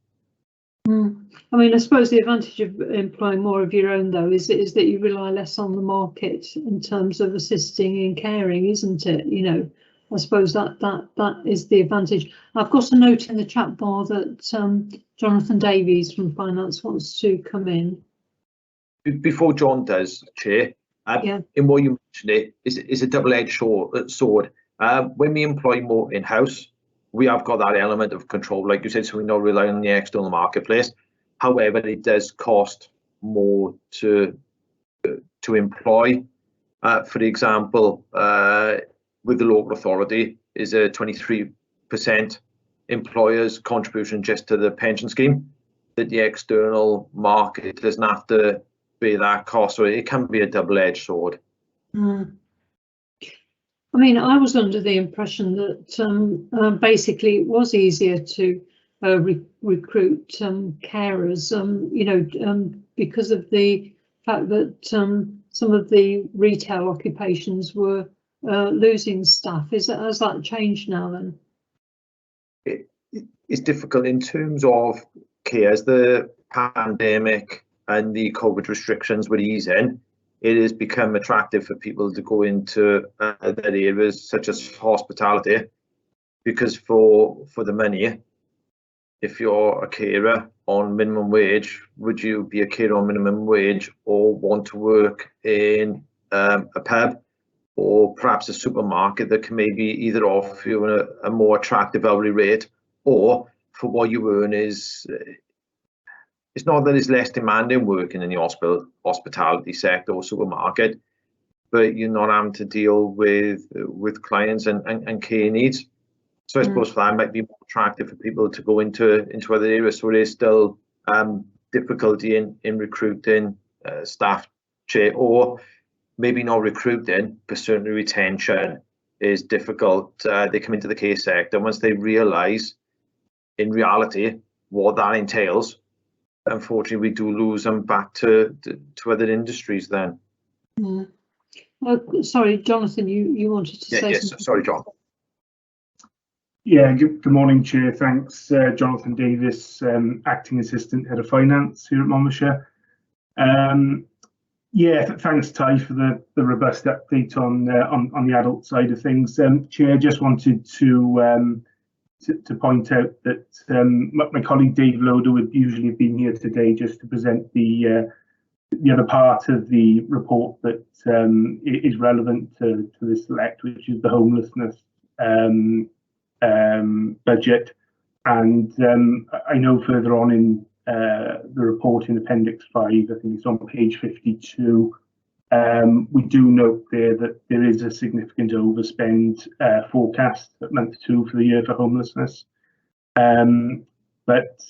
Speaker 1: I mean, I suppose the advantage of employing more of your own, though, is that you rely less on the market in terms of assisting and caring, isn't it? You know, I suppose that is the advantage. I've got a note in the chat bar that Jonathan Davies from Finance wants to come in.
Speaker 11: Before John does, Chair, in what you mentioned, it is a double-edged sword. When we employ more in-house, we have got that element of control, like you said, so we're not relying on the external marketplace. However, it does cost more to employ. For example, with the local authority, is a 23% employer's contribution just to the pension scheme, that the external market doesn't have to bear that cost. So it can be a double-edged sword.
Speaker 1: I mean, I was under the impression that basically it was easier to recruit carers, you know, because of the fact that some of the retail occupations were losing staff. Has that changed now then?
Speaker 11: It's difficult in terms of care. As the pandemic and the COVID restrictions were easing, it has become attractive for people to go into other areas such as hospitality, because for the money, if you're a carer on minimum wage, would you be a carer on minimum wage or want to work in a pub or perhaps a supermarket that can maybe either offer you a more attractive hourly rate, or for what you earn is, it's not that it's less demanding working in the hospitality sector or supermarket, but you're not having to deal with clients and care needs. So I suppose that might be more attractive for people to go into other areas. So there is still difficulty in recruiting staff, Chair, or maybe not recruiting, but certainly retention is difficult. They come into the care sector, once they realise in reality what that entails, unfortunately we do lose them back to other industries then.
Speaker 1: Sorry, Jonathan, you wanted to say
Speaker 11: yes,
Speaker 1: something?
Speaker 11: sorry, John.
Speaker 12: Yeah, good morning, Chair. Thanks, Jonathan Davis, Acting Assistant Head of Finance here at Monmouthshire. Yeah, thanks, Ty, for the robust update on the adult side of things. Chair, just wanted to point out that my colleague Dave Loader would usually have been here today just to present the other part of the report that is relevant to this select, which is the homelessness budget. And I know further on in the report in Appendix 5, I think it's on page 52, we do note there that there is a significant overspend forecast at month 2 for the year for homelessness. But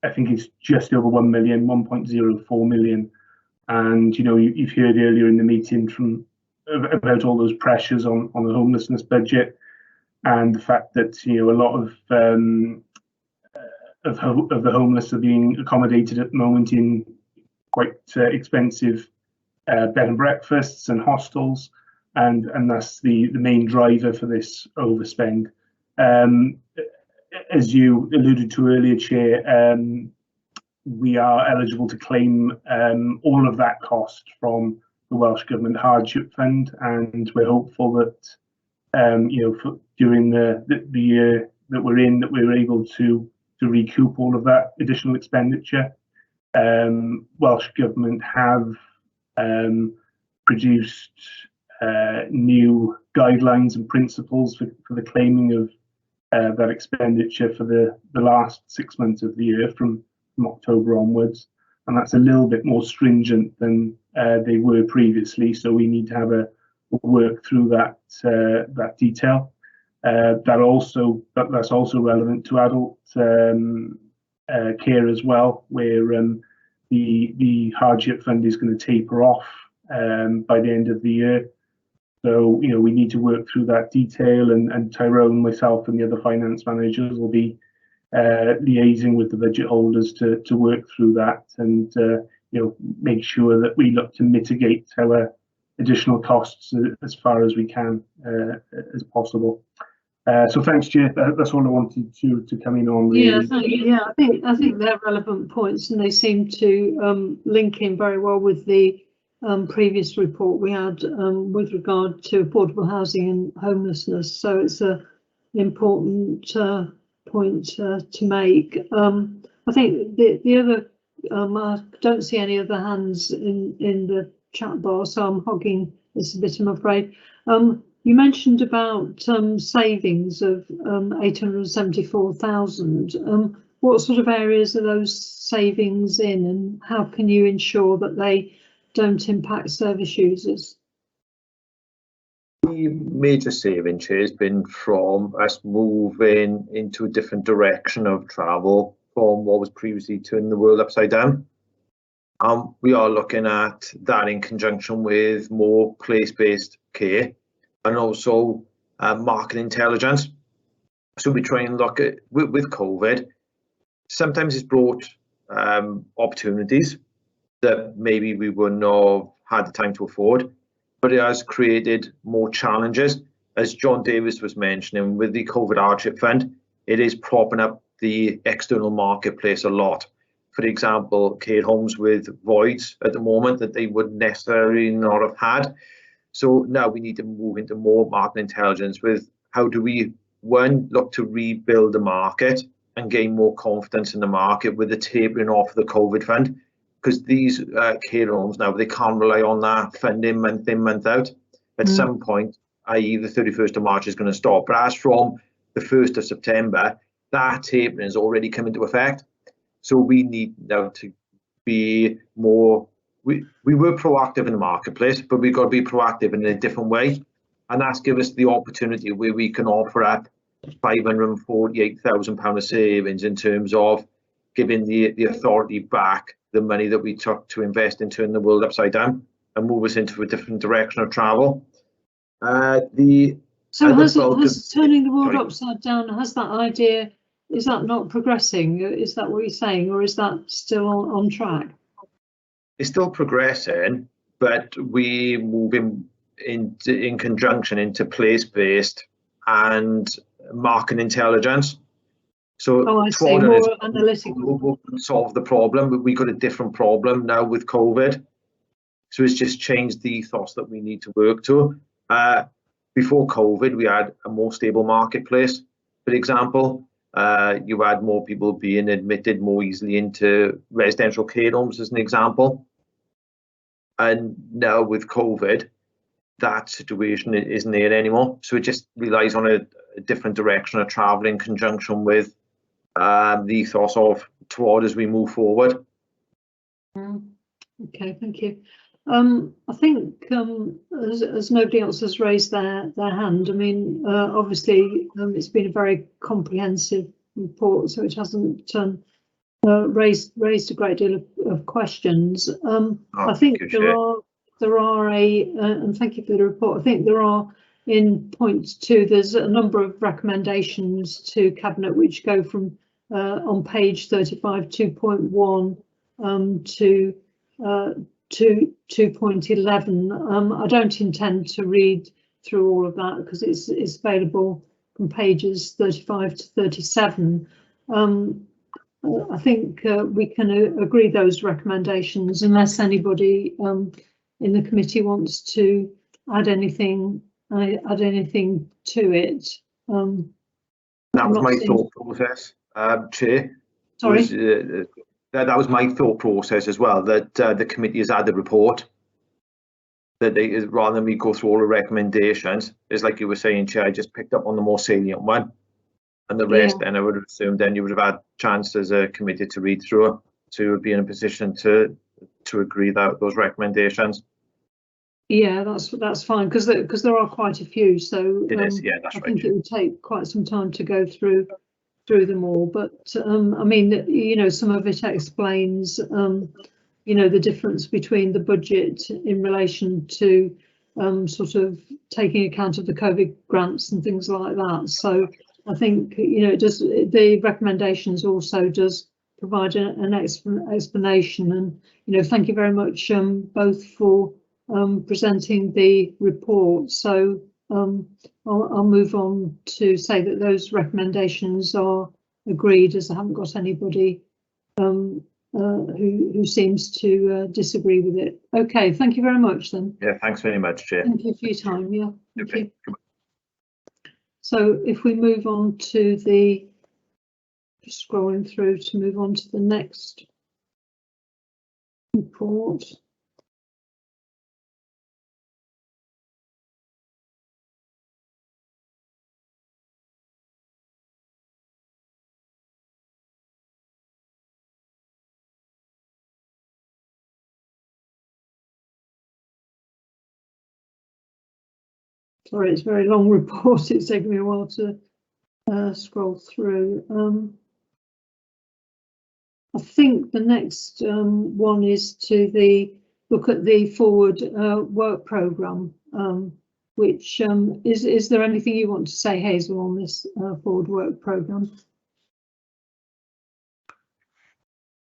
Speaker 12: I think it's just over 1 million, 1.04 million. And, you know, you've heard earlier in the meeting about all those pressures on the homelessness budget, and the fact that, you know, a lot of the homeless are being accommodated at the moment in quite expensive bed and breakfasts and hostels, and that's the main driver for this overspend. As you alluded to earlier, Chair, we are eligible to claim all of that cost from the Welsh Government Hardship Fund, and we're hopeful that you know, during the year that we're in, that we're able to recoup all of that additional expenditure. Welsh Government have produced new guidelines and principles for the claiming of that expenditure for the last 6 months of the year from October onwards, and that's a little bit more stringent than they were previously. So we need to have a work through that detail. That's also relevant to adult care as well, where the hardship fund is going to taper off by the end of the year. So, you know, we need to work through that detail, and Tyrone, myself, and the other finance managers will be liaising with the budget holders to work through that, and you know, make sure that we look to mitigate our additional costs as far as we can as possible. So thanks, Chair. That's all I wanted to come in on. Really.
Speaker 1: I think they're relevant points, and they seem to link in very well with the previous report we had with regard to affordable housing and homelessness. So it's an important point to make. I think the other, I don't see any other hands in the chat bar, so I'm hogging this a bit, I'm afraid. You mentioned about savings of 874,000. What sort of areas are those savings in, and how can you ensure that they don't impact service users?
Speaker 11: The major saving has been from us moving into a different direction of travel from what was previously turning the world upside down. We are looking at that in conjunction with more place-based care and also market intelligence. So we try and look at, with COVID, sometimes it's brought opportunities that maybe we wouldn't have had the time to afford, but it has created more challenges. As John Davis was mentioning, with the COVID Hardship Fund, it is propping up the external marketplace a lot. For example, care homes with voids at the moment that they would necessarily not have had. So now we need to move into more market intelligence with how do we one, look to rebuild the market and gain more confidence in the market with the tapering off of the COVID fund, because these care homes now, they can't rely on that funding month in, month out. At some point, i.e. the 31st of March is going to stop. But as from the 1st of September, that tapering has already come into effect. So we need now to be more, we were proactive in the marketplace, but we've got to be proactive in a different way. And that's give us the opportunity where we can offer up £548,000 of savings in terms of giving the authority back the money that we took to invest in turning the world upside down and move us into a different direction of travel.
Speaker 1: So has turning the world upside down, has that idea, is that not progressing? Is that what you're saying, or is that still on track?
Speaker 11: It's still progressing, but we move in conjunction into place-based and market intelligence. So
Speaker 1: I see, more analytical.
Speaker 11: We'll solve the problem, but we got a different problem now with COVID. So it's just changed the ethos that we need to work to. Before COVID, we had a more stable marketplace. For example, you had more people being admitted more easily into residential care homes, as an example. And now with COVID, that situation isn't there anymore. So it just relies on a different direction of travel in conjunction with the ethos of toward as we move forward.
Speaker 1: Okay, thank you. I think as nobody else has raised their hand, I mean, obviously it's been a very comprehensive report, so it hasn't raised a great deal of questions. I think there are and thank you for the report. I think there are, in point 2, there's a number of recommendations to Cabinet which go from on page 35 2.1 to 2.11. I don't intend to read through all of that because it's available from pages 35 to 37. I think we can agree those recommendations unless anybody in the committee wants to add anything to it.
Speaker 11: That was my thought process, Chair.
Speaker 1: Sorry.
Speaker 11: That was my thought process as well, that the committee has had the report, that they, rather than we go through all the recommendations, is like you were saying, Chair, I just picked up on the more salient one, and the rest, and I would have assumed then you would have had chance as a committee to read through it, to be in a position to agree that those recommendations.
Speaker 1: Yeah, that's fine, because there are quite a few, so
Speaker 11: it is, yeah, that's
Speaker 1: I
Speaker 11: right.
Speaker 1: think it would take quite some time to go through them all, but I mean, you know, some of it explains you know, the difference between the budget in relation to sort of taking account of the COVID grants and things like that. So I think, you know, it does, the recommendations also does provide an explanation, and you know, thank you very much both for presenting the report. So I'll move on to say that those recommendations are agreed, as I haven't got anybody who seems to disagree with it. Okay, thank you very much then.
Speaker 11: Yeah, thanks very much, Chair.
Speaker 1: Thank you for your time. Yeah, thank
Speaker 11: you.
Speaker 1: So if we move on to the, just scrolling through to move on to the next report. Sorry, it's a very long report. It's taken me a while to scroll through. I think the next one is to look at the forward work programme, which is there anything you want to say, Hazel, on this forward work programme?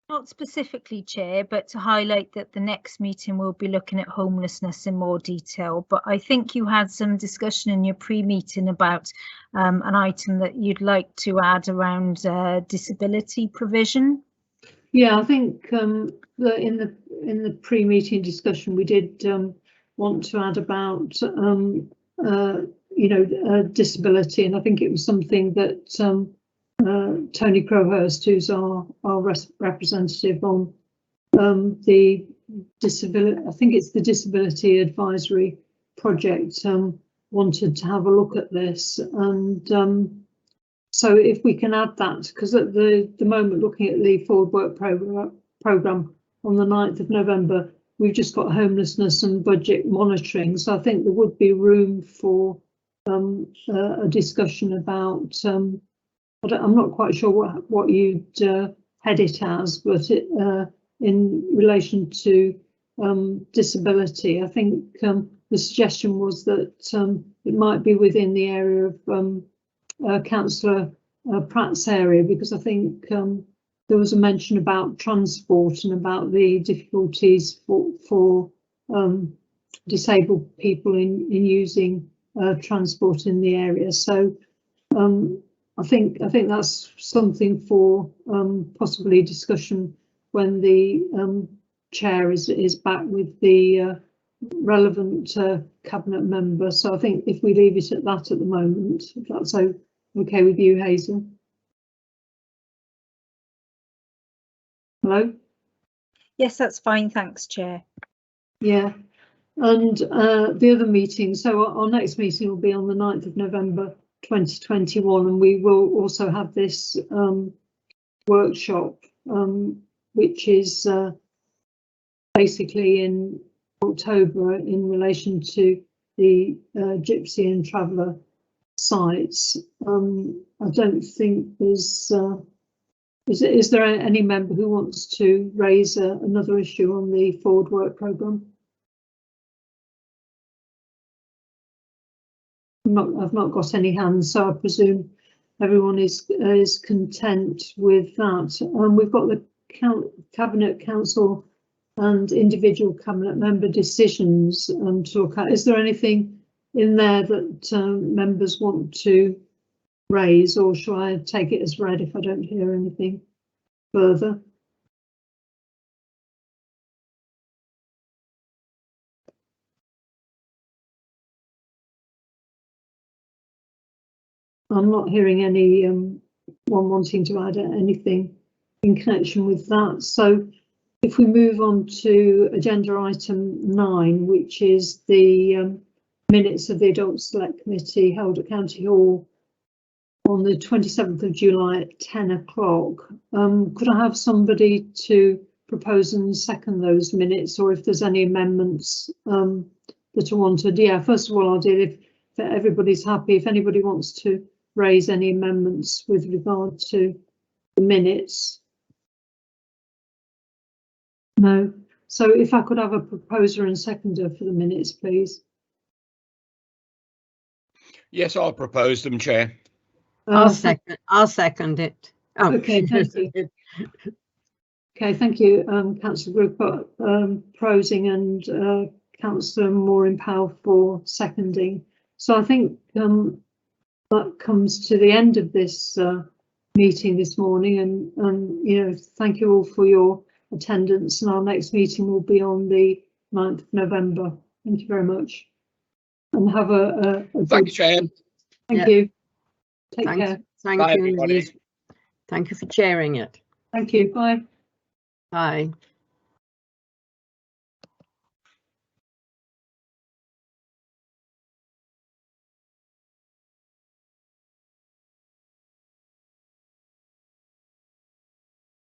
Speaker 2: Not specifically, Chair, but to highlight that the next meeting will be looking at homelessness in more detail. But I think you had some discussion in your pre-meeting about an item that you'd like to add around disability provision.
Speaker 1: Yeah, I think in the pre-meeting discussion we did want to add about disability, and I think it was something that Tony Crowhurst, who's our representative on the disability, I think it's the Disability Advisory Project, wanted to have a look at this. And so if we can add that, because at the moment, looking at the forward work programme on the 9th of November, we've just got homelessness and budget monitoring. So I think there would be room for a discussion about, I'm not quite sure what you'd head it as, but in relation to disability, I think the suggestion was that it might be within the area of Councillor Pratt's area, because I think there was a mention about transport and about the difficulties for disabled people in using transport in the area. So I think that's something for possibly discussion when the chair is back with the relevant cabinet member. So I think if we leave it at that at the moment, if that's okay with you, Hazel. Hello?
Speaker 2: Yes, that's fine. Thanks, Chair.
Speaker 1: Yeah, and the other meeting, so our next meeting will be on the 9th of November 2021, and we will also have this workshop, which is basically in October in relation to the Gypsy and Traveller sites. I don't think there's is there any member who wants to raise another issue on the forward work programme? I've not got any hands, so I presume everyone is content with that. We've got the Cabinet Council and individual cabinet member decisions to look at. Is there anything in there that members want to raise, or shall I take it as read if I don't hear anything further? I'm not hearing any one wanting to add anything in connection with that. So if we move on to agenda item 9, which is the minutes of the Adult Select Committee held at County Hall on the 27th of July at 10 o'clock. Could I have somebody to propose and second those minutes, or if there's any amendments that are wanted? Yeah, first of all, I'll deal if everybody's happy. If anybody wants to raise any amendments with regard to the minutes. No. So if I could have a proposer and seconder for the minutes, please.
Speaker 6: Yes, I'll propose them, Chair.
Speaker 9: I'll second it. Oh.
Speaker 1: Okay, thank you. Okay, thank you, Councillor Group, prosing, and Councillor Moore-in-Powell for seconding. So I think that comes to the end of this meeting this morning, and thank you all for your attendance, and our next meeting will be on the 9th of November. Thank you very much, and have a
Speaker 6: Thank you, Chair.
Speaker 1: Thank you. Take care.
Speaker 9: Thank
Speaker 6: Bye,
Speaker 9: you,
Speaker 6: everybody.
Speaker 9: Louise. Thank you for chairing it.
Speaker 1: Thank you. Bye.
Speaker 9: Bye.